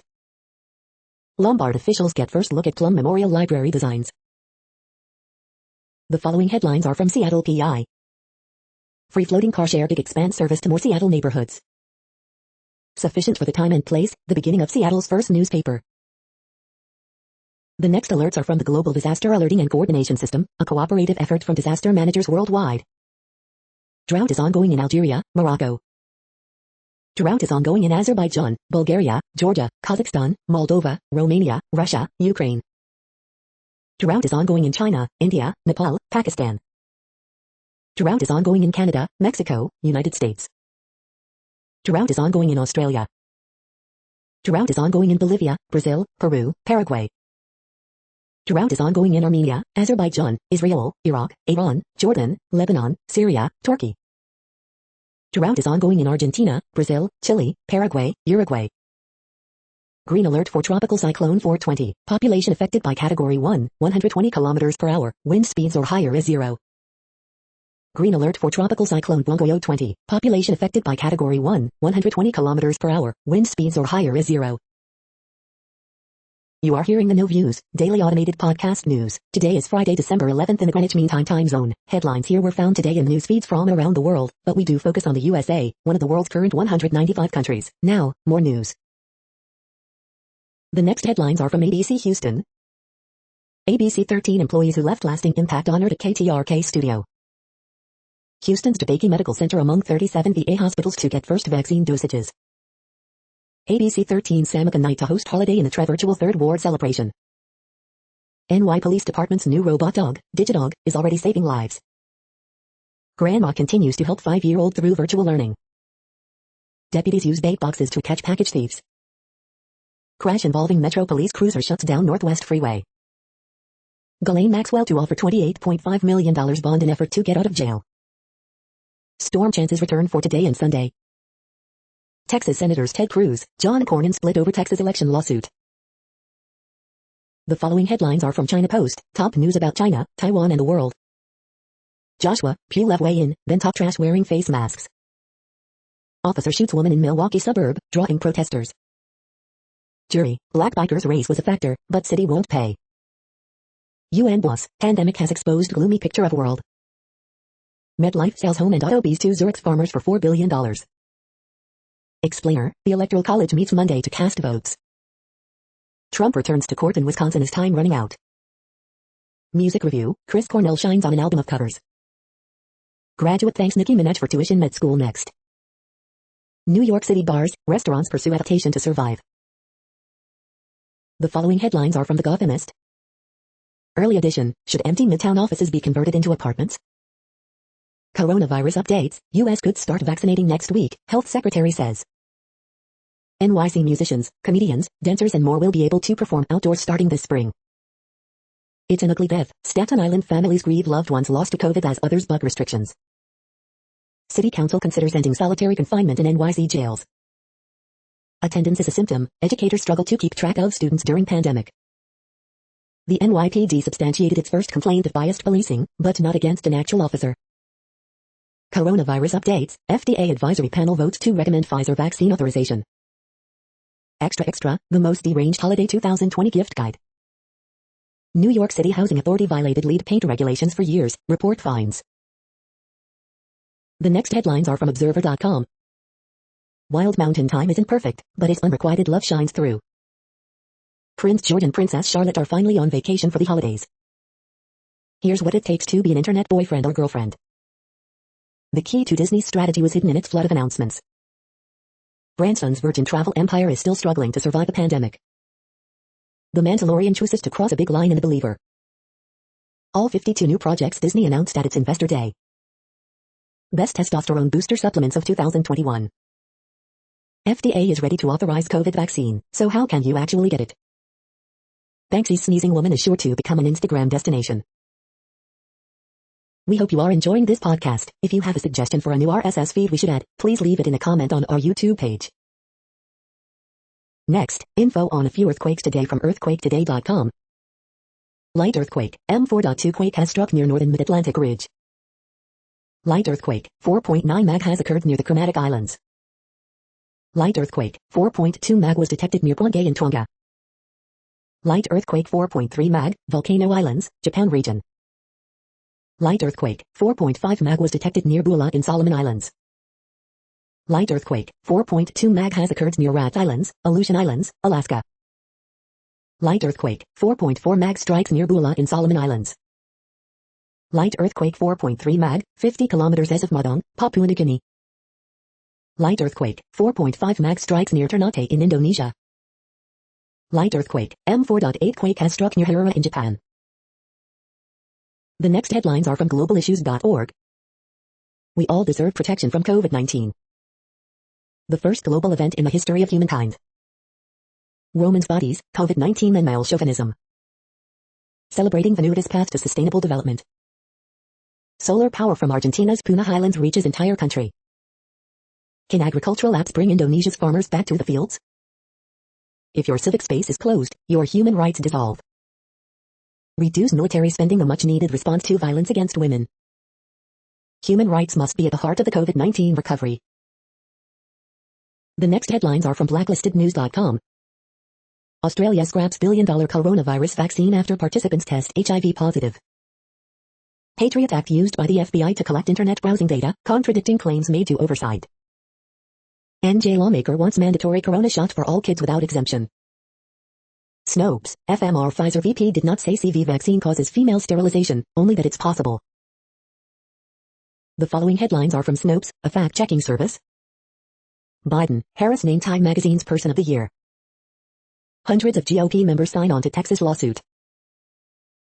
Lombard officials get first look at Plum Memorial Library designs. The following headlines are from Seattle PI. Free floating car share gig expands service to more Seattle neighborhoods. Sufficient for the time and place, the beginning of Seattle's first newspaper. The next alerts are from the Global Disaster Alerting and Coordination System, a cooperative effort from disaster managers worldwide. Drought is ongoing in Algeria, Morocco. Drought is ongoing in Azerbaijan, Bulgaria, Georgia, Kazakhstan, Moldova, Romania, Russia, Ukraine. Drought is ongoing in China, India, Nepal, Pakistan. Drought is ongoing in Canada, Mexico, United States. Drought is ongoing in Australia. Drought is ongoing in Bolivia, Brazil, Peru, Paraguay. Drought is ongoing in Armenia, Azerbaijan, Israel, Iraq, Iran, Jordan, Lebanon, Syria, Turkey. Drought is ongoing in Argentina, Brazil, Chile, Paraguay, Uruguay. Green alert for Tropical Cyclone 420. Population affected by Category 1, 120 km per hour. Wind speeds or higher is 0. Green alert for Tropical Cyclone Bongoyo 20. Population affected by Category 1, 120 km per hour. Wind speeds or higher is 0. You are hearing the No Views, daily automated podcast news. Today is Friday, December 11th in the Greenwich Mean Time zone. Headlines here were found today in news feeds from around the world, but we do focus on the USA, one of the world's current 195 countries. Now, more news. The next headlines are from ABC Houston. ABC 13 employees who left lasting impact honored at KTRK studio. Houston's DeBakey Medical Center among 37 VA hospitals to get first vaccine dosages. ABC 13 Samaka night to host holiday in the Tre virtual Third Ward celebration. NY Police Department's new robot dog, Digidog, is already saving lives. Grandma continues to help 5-year-old through virtual learning. Deputies use bait boxes to catch package thieves. Crash involving Metro Police cruiser shuts down Northwest Freeway. Ghislaine Maxwell to offer $28.5 million bond in effort to get out of jail. Storm chances return for today and Sunday. Texas Senators Ted Cruz, John Cornyn split over Texas election lawsuit. The following headlines are from China Post, top news about China, Taiwan and the world. Joshua, Pulev weigh in, then talk trash wearing face masks. Officer shoots woman in Milwaukee suburb, drawing protesters. Jury, black bikers race was a factor, but city won't pay. UN boss, pandemic has exposed gloomy picture of world. MetLife sells home and auto Bs to Zurich's farmers for $4 billion. Explainer, the Electoral College meets Monday to cast votes. Trump returns to court in Wisconsin as time running out. Music review, Chris Cornell shines on an album of covers. Graduate thanks Nicki Minaj for tuition med school next. New York City bars, restaurants pursue adaptation to survive. The following headlines are from The Gothamist. Early edition, should empty Midtown offices be converted into apartments? Coronavirus updates, U.S. could start vaccinating next week, Health Secretary says. NYC musicians, comedians, dancers and more will be able to perform outdoors starting this spring. It's an ugly death. Staten Island families grieve loved ones lost to COVID as others bug restrictions. City Council considers ending solitary confinement in NYC jails. Attendance is a symptom. Educators struggle to keep track of students during pandemic. The NYPD substantiated its first complaint of biased policing, but not against an actual officer. Coronavirus updates, FDA advisory panel votes to recommend Pfizer vaccine authorization. Extra, the most deranged holiday 2020 gift guide. New York City Housing Authority violated lead paint regulations for years, report finds. The next headlines are from Observer.com. Wild Mountain time isn't perfect, but its unrequited love shines through. Prince George and Princess Charlotte are finally on vacation for the holidays. Here's what it takes to be an internet boyfriend or girlfriend. The key to Disney's strategy was hidden in its flood of announcements. Branson's Virgin Travel empire is still struggling to survive the pandemic. The Mandalorian chooses to cross a big line in The Believer. All 52 new projects Disney announced at its Investor Day. Best testosterone booster supplements of 2021. FDA is ready to authorize COVID vaccine, so how can you actually get it? Banksy's sneezing woman is sure to become an Instagram destination. We hope you are enjoying this podcast. If you have a suggestion for a new RSS feed we should add, please leave it in a comment on our YouTube page. Next, info on a few earthquakes today from earthquaketoday.com. Light earthquake, M4.2 quake has struck near northern mid-Atlantic ridge. Light earthquake, 4.9 mag has occurred near the Chromatic Islands. Light earthquake, 4.2 mag was detected near Bangay and Tonga. Light earthquake 4.3 mag, Volcano Islands, Japan region. Light earthquake, 4.5 mag was detected near Bula in Solomon Islands. Light earthquake, 4.2 mag has occurred near Rat Islands, Aleutian Islands, Alaska. Light earthquake, 4.4 mag strikes near Bula in Solomon Islands. Light earthquake 4.3 mag, 50 kilometers east of Madang, Papua New Guinea. Light earthquake, 4.5 mag strikes near Ternate in Indonesia. Light earthquake, M4.8 quake has struck near Harura in Japan. The next headlines are from globalissues.org. We all deserve protection from COVID-19. The first global event in the history of humankind. Women's bodies, COVID-19 and male chauvinism. Celebrating the nudist path to sustainable development. Solar power from Argentina's Puna Highlands reaches entire country. Can agricultural apps bring Indonesia's farmers back to the fields? If your civic space is closed, your human rights dissolve. Reduce military spending, a much-needed response to violence against women. Human rights must be at the heart of the COVID-19 recovery. The next headlines are from blacklistednews.com. Australia scraps $1 billion coronavirus vaccine after participants test HIV positive. Patriot Act used by the FBI to collect internet browsing data, contradicting claims made to oversight. NJ lawmaker wants mandatory corona shot for all kids without exemption. Snopes, FMR Pfizer VP did not say CV vaccine causes female sterilization, only that it's possible. The following headlines are from Snopes, a fact-checking service. Biden, Harris named Time Magazine's Person of the Year. Hundreds of GOP members sign on to Texas lawsuit.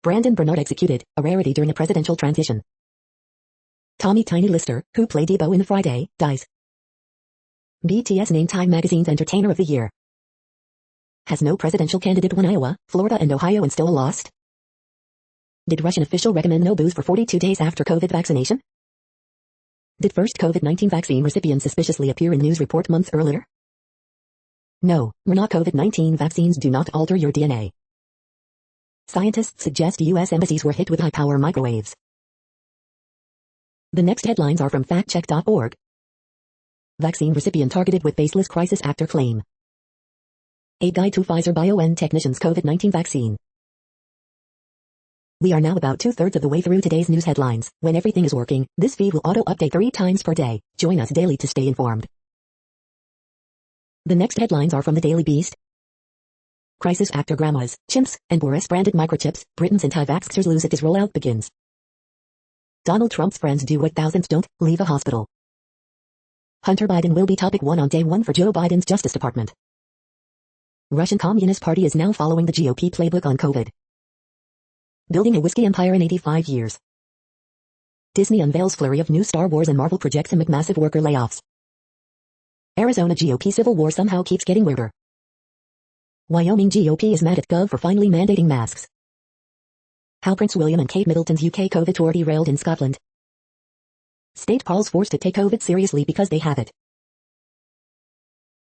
Brandon Bernard executed, a rarity during a presidential transition. Tommy Tiny Lister, who played Debo in The Friday, dies. BTS named Time Magazine's Entertainer of the Year. Has no presidential candidate won Iowa, Florida and Ohio and still lost? Did Russian official recommend no booze for 42 days after COVID vaccination? Did first COVID-19 vaccine recipient suspiciously appear in news report months earlier? No, COVID-19 vaccines do not alter your DNA. Scientists suggest U.S. embassies were hit with high-power microwaves. The next headlines are from factcheck.org. Vaccine recipient targeted with baseless crisis actor claim. A guide to Pfizer BioNTech technician's COVID-19 vaccine. We are now about 2/3 of the way through today's news headlines. When everything is working, this feed will auto-update 3 times per day. Join us daily to stay informed. The next headlines are from the Daily Beast. Crisis after grandmas, chimps, and Boris-branded microchips. Britain's anti-vaxxers lose it as rollout begins. Donald Trump's friends do what thousands don't, leave a hospital. Hunter Biden will be topic 1 on day 1 for Joe Biden's Justice Department. Russian Communist Party is now following the GOP playbook on COVID. Building a whiskey empire in 85 years. Disney unveils flurry of new Star Wars and Marvel projects amid massive worker layoffs. Arizona GOP civil war somehow keeps getting weirder. Wyoming GOP is mad at Gov for finally mandating masks. How Prince William and Kate Middleton's UK COVID tour derailed in Scotland. State Paul's forced to take COVID seriously because they have it.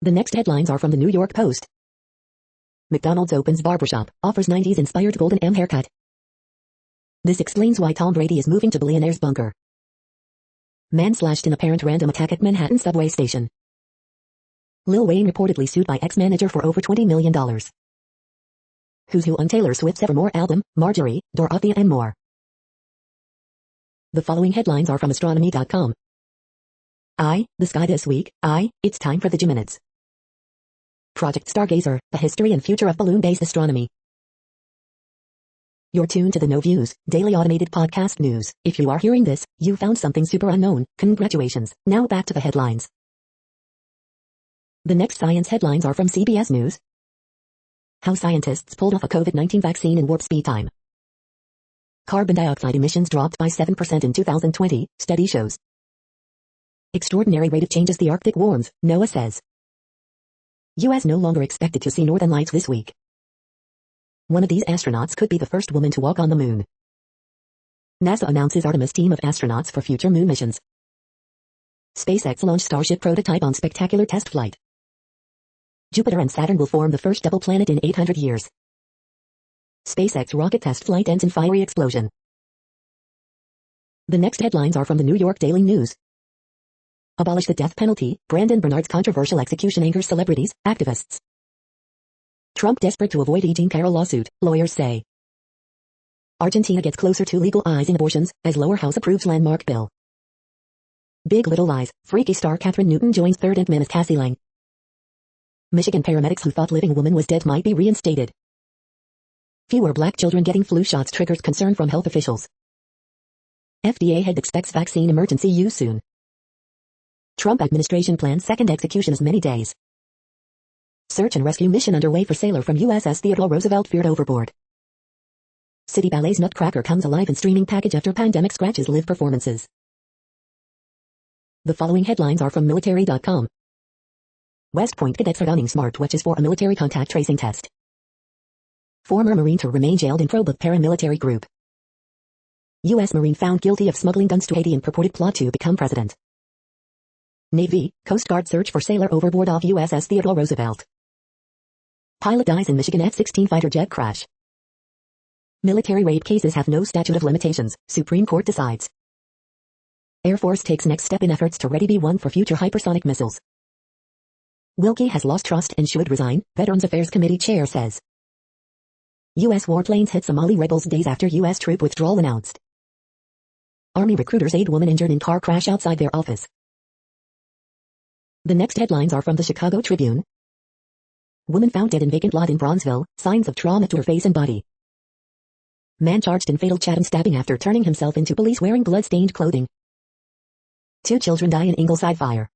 The next headlines are from the New York Post. McDonald's opens barbershop, offers 90s-inspired golden M haircut. This explains why Tom Brady is moving to billionaire's bunker. Man slashed in apparent random attack at Manhattan subway station. Lil Wayne reportedly sued by ex-manager for over $20 million. Who's Who on Taylor Swift's Evermore album, Marjorie, Dorothea and more. The following headlines are from astronomy.com. The sky this week. It's time for the G-Minutes. Project Stargazer, the history and future of balloon-based astronomy. You're tuned to the No Views, daily automated podcast news. If you are hearing this, you found something super unknown. Congratulations. Now back to the headlines. The next science headlines are from CBS News. How scientists pulled off a COVID-19 vaccine in warp speed time. Carbon dioxide emissions dropped by 7% in 2020, study shows. Extraordinary rate of change as the Arctic warms, NOAA says. U.S. no longer expected to see northern lights this week. One of these astronauts could be the first woman to walk on the moon. NASA announces Artemis team of astronauts for future moon missions. SpaceX launched Starship prototype on spectacular test flight. Jupiter and Saturn will form the first double planet in 800 years. SpaceX rocket test flight ends in fiery explosion. The next headlines are from the New York Daily News. Abolish the death penalty. Brandon Bernard's controversial execution angers celebrities, activists. Trump desperate to avoid E. Jean Carroll lawsuit, lawyers say. Argentina gets closer to legal eyes in abortions, as lower house approves landmark bill. Big Little Lies, freaky star Catherine Newton joins Third and Man as Cassie Lang. Michigan paramedics who thought living woman was dead might be reinstated. Fewer black children getting flu shots triggers concern from health officials. FDA head expects vaccine emergency use soon. Trump administration plans second execution as many days. Search and rescue mission underway for sailor from USS Theodore Roosevelt feared overboard. City Ballet's Nutcracker comes alive in streaming package after pandemic scratches live performances. The following headlines are from military.com. West Point cadets are donning smartwatches for a military contact tracing test. Former Marine to remain jailed in probe of paramilitary group. U.S. Marine found guilty of smuggling guns to Haiti in purported plot to become president. Navy, Coast Guard search for sailor overboard off USS Theodore Roosevelt. Pilot dies in Michigan F-16 fighter jet crash. Military rape cases have no statute of limitations, Supreme Court decides. Air Force takes next step in efforts to ready B-1 for future hypersonic missiles. Wilkie has lost trust and should resign, Veterans Affairs Committee chair says. U.S. warplanes hit Somali rebels days after U.S. troop withdrawal announced. Army recruiters aid woman injured in car crash outside their office. The next headlines are from the Chicago Tribune. Woman found dead in vacant lot in Bronzeville, signs of trauma to her face and body. Man charged in fatal Chatham stabbing after turning himself into police wearing blood-stained clothing. 2 children die in Ingleside fire.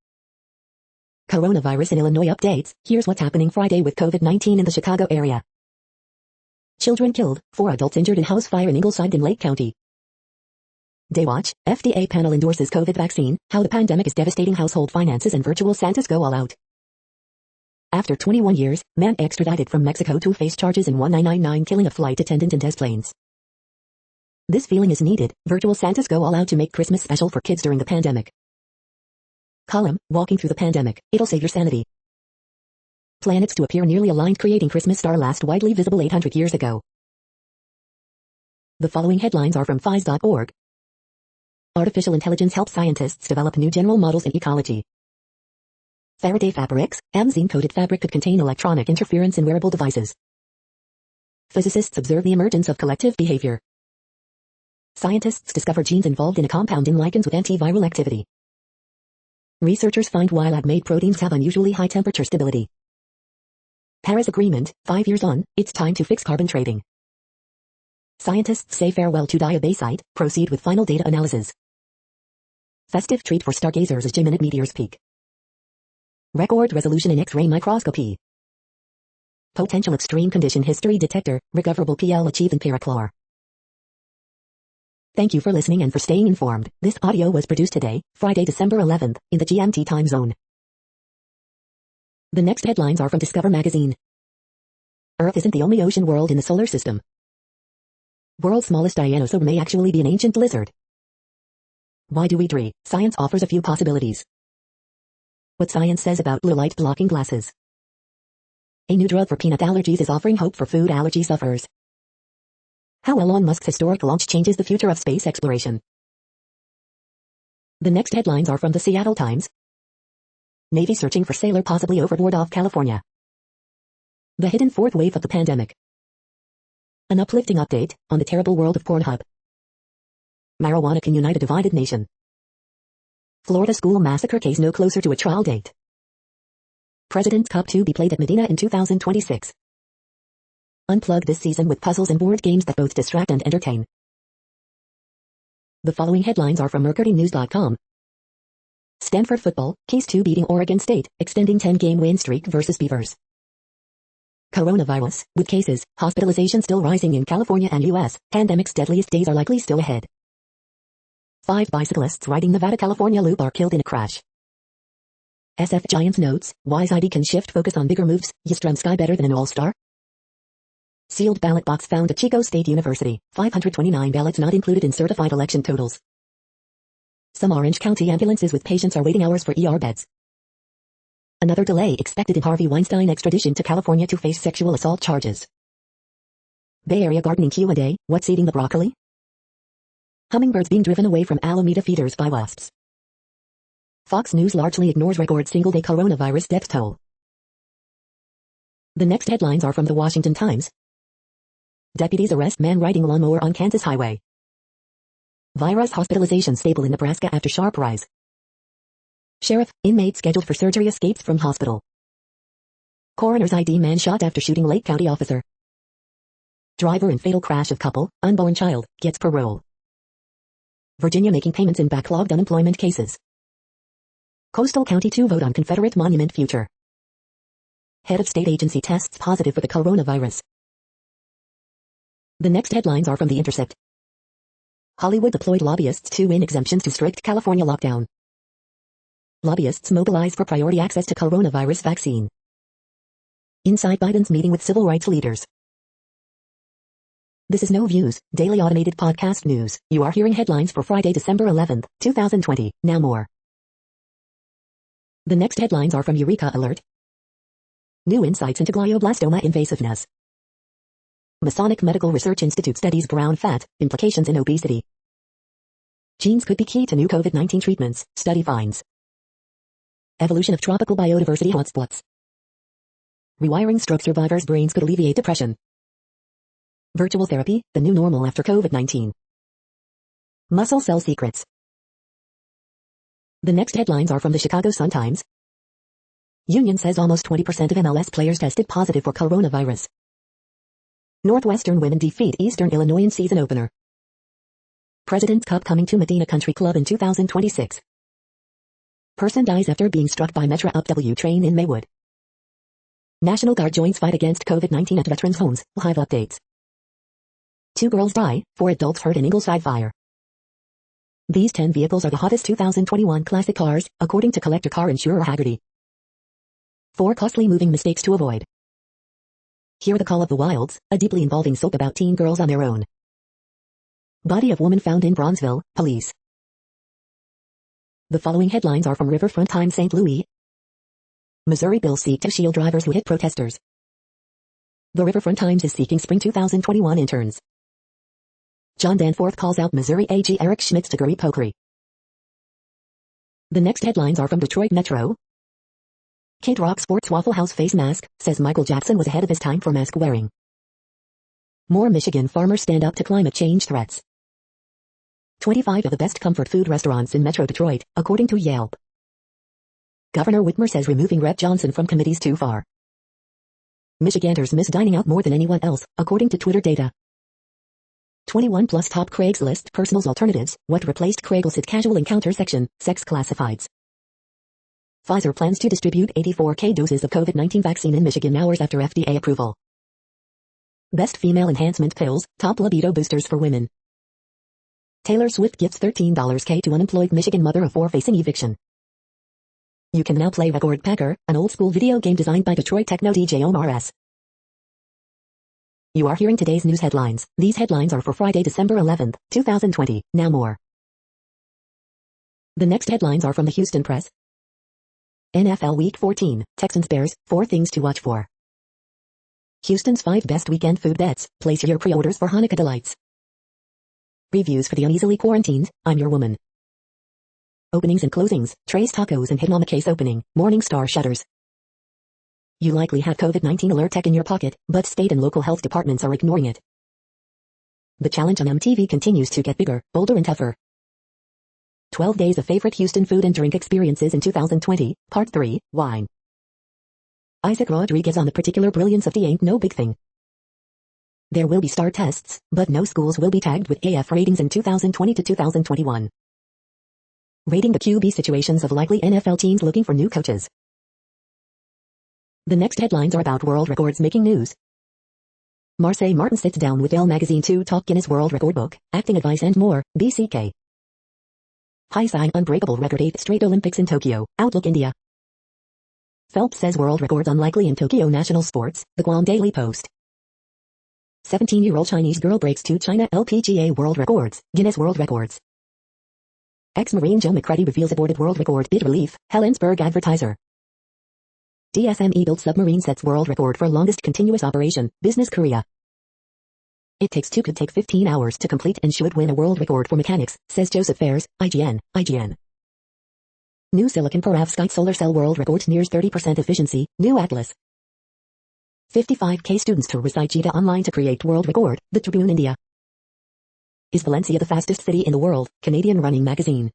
Coronavirus in Illinois updates. Here's what's happening Friday with COVID-19 in the Chicago area. Children killed, 4 adults injured in house fire in Ingleside in Lake County. Daywatch, FDA panel endorses COVID vaccine, how the pandemic is devastating household finances and virtual Santas go all out. After 21 years, man extradited from Mexico to face charges in 1999 killing a flight attendant in Des Plaines. This feeling is needed, virtual Santas go all out to make Christmas special for kids during the pandemic. Column, walking through the pandemic, it'll save your sanity. Planets to appear nearly aligned creating Christmas star last widely visible 800 years ago. The following headlines are from phys.org. Artificial intelligence helps scientists develop new general models in ecology. Faraday fabrics, amazine-coated fabric could contain electronic interference in wearable devices. Physicists observe the emergence of collective behavior. Scientists discover genes involved in a compound in lichens with antiviral activity. Researchers find why lab-made proteins have unusually high temperature stability. Paris Agreement, 5 years on, it's time to fix carbon trading. Scientists say farewell to diabasite, proceed with final data analysis. Festive treat for stargazers as Geminid meteors peak. Record resolution in X-ray microscopy. Potential extreme condition history detector, recoverable PL achieved in Parachlor. Thank you for listening and for staying informed. This audio was produced today, Friday, December 11th, in the GMT time zone. The next headlines are from Discover magazine. Earth isn't the only ocean world in the solar system. World's smallest dinosaur may actually be an ancient lizard. Why do we dream? Science offers a few possibilities. What science says about blue light blocking glasses. A new drug for peanut allergies is offering hope for food allergy sufferers. How Elon Musk's historic launch changes the future of space exploration. The next headlines are from the Seattle Times. Navy searching for sailor possibly overboard off California. The hidden fourth wave of the pandemic. An uplifting update on the terrible world of Pornhub. Marijuana can unite a divided nation. Florida school massacre case no closer to a trial date. President's Cup to be played at Medina in 2026. Unplug this season with puzzles and board games that both distract and entertain. The following headlines are from MercuryNews.com. Stanford football, keys to beating Oregon State, extending 10-game win streak versus Beavers. Coronavirus, with cases, hospitalization still rising in California and U.S., pandemic's deadliest days are likely still ahead. 5 bicyclists riding Nevada California loop are killed in a crash. SF Giants notes, Wise ID can shift focus on bigger moves, Ystremski better than an all-star? Sealed ballot box found at Chico State University, 529 ballots not included in certified election totals. Some Orange County ambulances with patients are waiting hours for ER beds. Another delay expected in Harvey Weinstein extradition to California to face sexual assault charges. Bay Area gardening Q&A, what's eating the broccoli? Hummingbirds being driven away from Alameda feeders by wasps. Fox News largely ignores record single-day coronavirus death toll. The next headlines are from the Washington Times. Deputies arrest man riding lawnmower on Kansas highway. Virus hospitalization stable in Nebraska after sharp rise. Sheriff, inmate scheduled for surgery escapes from hospital. Coroner's ID man shot after shooting Lake County officer. Driver in fatal crash of couple, unborn child, gets parole. Virginia making payments in backlogged unemployment cases. Coastal County to vote on Confederate monument future. Head of state agency tests positive for the coronavirus. The next headlines are from The Intercept. Hollywood deployed lobbyists to win exemptions to strict California lockdown. Lobbyists mobilize for priority access to coronavirus vaccine. Inside Biden's meeting with civil rights leaders. This is No Views, daily automated podcast news. You are hearing headlines for Friday, December 11th, 2020. Now more. The next headlines are from Eureka Alert. New insights into glioblastoma invasiveness. Masonic Medical Research Institute studies brown fat, implications in obesity. Genes could be key to new COVID-19 treatments, study finds. Evolution of tropical biodiversity hotspots. Rewiring stroke survivors' brains could alleviate depression. Virtual therapy, the new normal after COVID-19. Muscle cell secrets. The next headlines are from the Chicago Sun-Times. Union says almost 20% of MLS players tested positive for coronavirus. Northwestern women defeat Eastern Illinois in season opener. President's Cup coming to Medina Country Club in 2026. Person dies after being struck by Metra UP-W train in Maywood. National Guard joins fight against COVID-19 at veterans' homes. Live updates. 2 girls die, 4 adults hurt in Ingleside fire. These 10 vehicles are the hottest 2021 classic cars, according to collector car insurer Hagerty. 4 costly moving mistakes to avoid. Hear the Call of the Wilds, a deeply involving soap about teen girls on their own. Body of woman found in Bronzeville, police. The following headlines are from Riverfront Times St. Louis. Missouri bills seek to shield drivers who hit protesters. The Riverfront Times is seeking spring 2021 interns. John Danforth calls out Missouri AG Eric Schmitt's degree pokery. The next headlines are from Detroit Metro. Kid Rock sports Waffle House face mask, says Michael Jackson was ahead of his time for mask wearing. More Michigan farmers stand up to climate change threats. 25 of the best comfort food restaurants in Metro Detroit, according to Yelp. Governor Whitmer says removing Rep. Johnson from committees too far. Michiganders miss dining out more than anyone else, according to Twitter data. 21 plus top Craigslist personals alternatives, what replaced Craigslist casual encounter section, sex classifieds. Pfizer plans to distribute 84K doses of COVID-19 vaccine in Michigan hours after FDA approval. Best female enhancement pills, top libido boosters for women. Taylor Swift gifts $13K to unemployed Michigan mother of 4 facing eviction. You can now play Record Packer, an old-school video game designed by Detroit techno DJ Omar S. You are hearing today's news headlines. These headlines are for Friday, December 11th, 2020. Now more. The next headlines are from the Houston Press. NFL Week 14, Texans Bears, 4 things to watch for. Houston's 5 best weekend food bets, place your pre-orders for Hanukkah delights. Reviews for the uneasily quarantined, I'm your woman. Openings and closings, Trey's Tacos and Hidmama case opening, Morningstar shutters. You likely have COVID-19 alert tech in your pocket, but state and local health departments are ignoring it. The challenge on MTV continues to get bigger, bolder and tougher. 12 days of favorite Houston food and drink experiences in 2020, Part 3, Wine. Isaac Rodriguez on the particular brilliance of the ain't no big thing. There will be STAR tests, but no schools will be tagged with AF ratings in 2020 to 2021. Rating the QB situations of likely NFL teams looking for new coaches. The next headlines are about world records making news. Marseille Martin sits down with Elle magazine to talk Guinness World Record book, acting advice and more, BCK. High sign unbreakable record 8th straight Olympics in Tokyo, Outlook India. Phelps says world records unlikely in Tokyo National Sports, the Guam Daily Post. 17-year-old Chinese girl breaks 2 China LPGA world records, Guinness World Records. Ex-Marine Joe McCready reveals aborted world record bid relief, Helensburgh advertiser. DSME built submarine sets world record for longest continuous operation, Business Korea. It takes 2 could take 15 hours to complete and should win a world record for mechanics, says Joseph Fares, IGN. New silicon perovskite solar cell world record nears 30% efficiency, new Atlas. 55K students to recite Gita online to create world record, the Tribune India. Is Valencia the fastest city in the world, Canadian running magazine.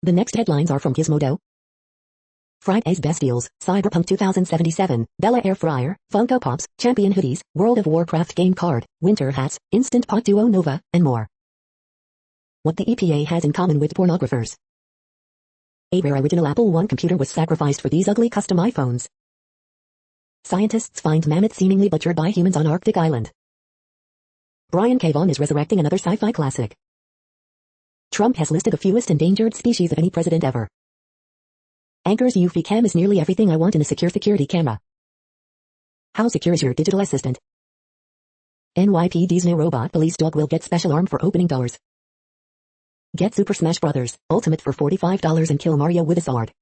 The next headlines are from Gizmodo. Friday's best deals, Cyberpunk 2077, Bella Air Fryer, Funko Pops, Champion Hoodies, World of Warcraft game card, Winter Hats, Instant Pot Duo Nova, and more. What the EPA has in common with pornographers. A rare original Apple I computer was sacrificed for these ugly custom iPhones. Scientists find mammoth seemingly butchered by humans on Arctic island. Brian K. Vaughan is resurrecting another sci-fi classic. Trump has listed the fewest endangered species of any president ever. Anchor's UV cam is nearly everything I want in a secure security camera. How secure is your digital assistant? NYPD's new robot police dog will get special arm for opening doors. Get Super Smash Bros. Ultimate for $45 and kill Mario with a sword.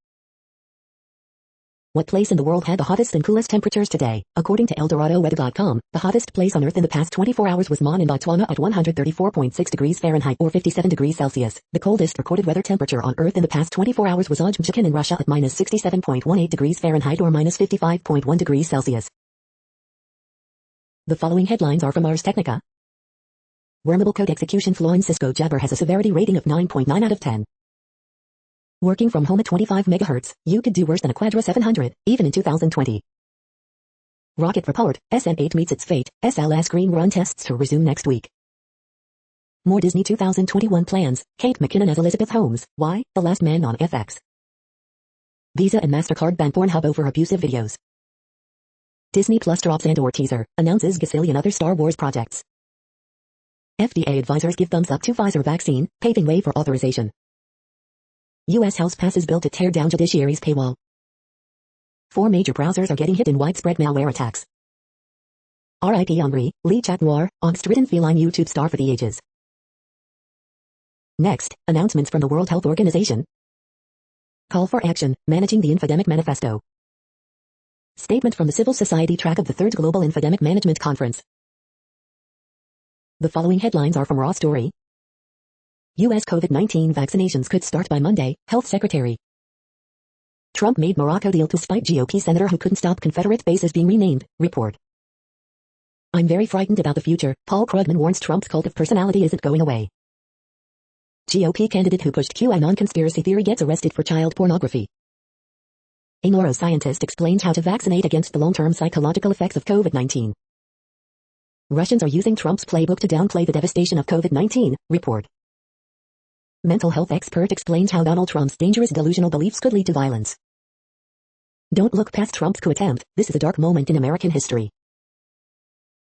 What place in the world had the hottest and coolest temperatures today? According to ElDoradoWeather.com, the hottest place on Earth in the past 24 hours was Mon in Botswana at 134.6 degrees Fahrenheit or 57 degrees Celsius. The coldest recorded weather temperature on Earth in the past 24 hours was Ojmchikin in Russia at minus 67.18 degrees Fahrenheit or minus 55.1 degrees Celsius. The following headlines are from Ars Technica. Wormable code execution flaw in Cisco Jabber has a severity rating of 9.9 out of 10. Working from home at 25 MHz, you could do worse than a Quadra 700, even in 2020. Rocket report, SN8 meets its fate, SLS Green Run tests to resume next week. More Disney 2021 plans, Kate McKinnon as Elizabeth Holmes, why, The Last Man on FX. Visa and MasterCard ban Pornhub over abusive videos. Disney Plus drops Andor teaser, announces gazillion other Star Wars projects. FDA advisors give thumbs up to Pfizer vaccine, paving way for authorization. U.S. House passes bill to tear down judiciary's paywall. 4 major browsers are getting hit in widespread malware attacks. R.I.P. Henri, Lee Chat Noir, angst-ridden feline YouTube star for the ages. Next, announcements from the World Health Organization. Call for action, managing the infodemic manifesto. Statement from the Civil Society track of the 3rd Global Infodemic Management Conference. The following headlines are from Raw Story. U.S. COVID-19 vaccinations could start by Monday, Health Secretary. Trump made Morocco deal to spite GOP senator who couldn't stop Confederate bases being renamed, report. I'm very frightened about the future, Paul Krugman warns Trump's cult of personality isn't going away. GOP candidate who pushed QAnon conspiracy theory gets arrested for child pornography. A neuroscientist explains how to vaccinate against the long-term psychological effects of COVID-19. Russians are using Trump's playbook to downplay the devastation of COVID-19, report. Mental health expert explains how Donald Trump's dangerous delusional beliefs could lead to violence. Don't look past Trump's coup attempt, this is a dark moment in American history.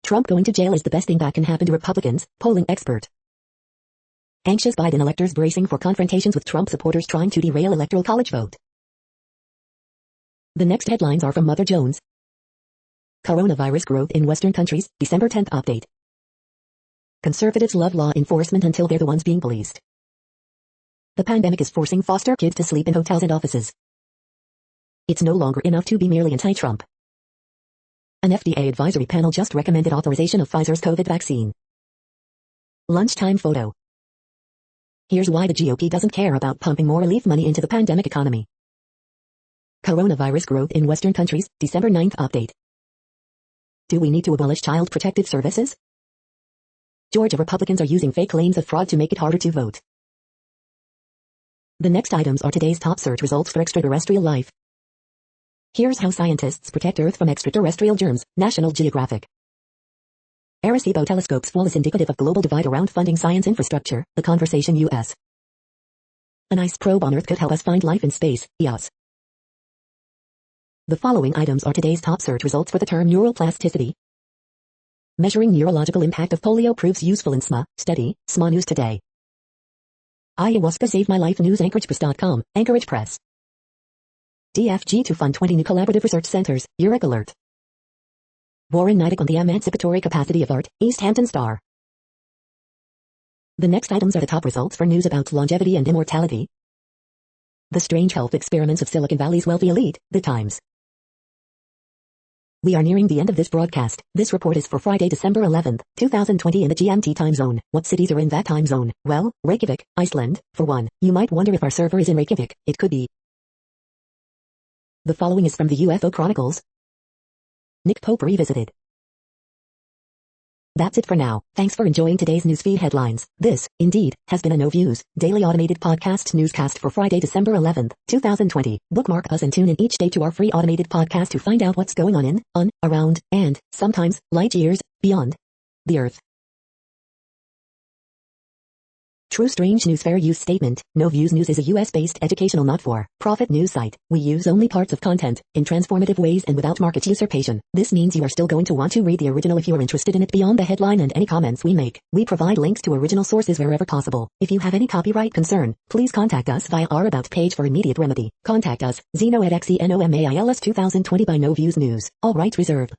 Trump going to jail is the best thing that can happen to Republicans, polling expert. Anxious Biden electors bracing for confrontations with Trump supporters trying to derail electoral college vote. The next headlines are from Mother Jones. Coronavirus growth in Western countries, December 10th update. Conservatives love law enforcement until they're the ones being policed. The pandemic is forcing foster kids to sleep in hotels and offices. It's no longer enough to be merely anti-Trump. An FDA advisory panel just recommended authorization of Pfizer's COVID vaccine. Lunchtime photo. Here's why the GOP doesn't care about pumping more relief money into the pandemic economy. Coronavirus growth in Western countries, December 9th update. Do we need to abolish child protective services? Georgia Republicans are using fake claims of fraud to make it harder to vote. The next items are today's top search results for extraterrestrial life. Here's how scientists protect Earth from extraterrestrial germs, National Geographic. Arecibo telescope's fall is indicative of global divide around funding science infrastructure, The Conversation US. An ice probe on Earth could help us find life in space, EOS. The following items are today's top search results for the term neuroplasticity. Measuring neurological impact of polio proves useful in SMA study, SMA News Today. Ayahuasca saved my life news AnchoragePress.com, Anchorage Press. DFG to fund 20 new collaborative research centers, UREC Alert. Warren Nidek on the emancipatory capacity of art, East Hampton Star. The next items are the top results for news about longevity and immortality. The strange health experiments of Silicon Valley's wealthy elite, The Times. We are nearing the end of this broadcast. This report is for Friday, December 11th, 2020 in the GMT time zone. What cities are in that time zone? Well, Reykjavik, Iceland, for one. You might wonder if our server is in Reykjavik. It could be. The following is from the UFO Chronicles. Nick Pope revisited. That's it for now. Thanks for enjoying today's newsfeed headlines. This, indeed, has been a No Views, daily automated podcast newscast for Friday, December 11th, 2020. Bookmark us and tune in each day to our free automated podcast to find out what's going on in, around, and, sometimes, light years, beyond the Earth. True Strange News Fair Use Statement. No Views News is a US-based educational not-for-profit news site. We use only parts of content, in transformative ways and without market usurpation. This means you are still going to want to read the original if you are interested in it beyond the headline and any comments we make. We provide links to original sources wherever possible. If you have any copyright concern, please contact us via our About page for immediate remedy. Contact us, Zeno at XENOMAILS 2020 by No Views News. All rights reserved.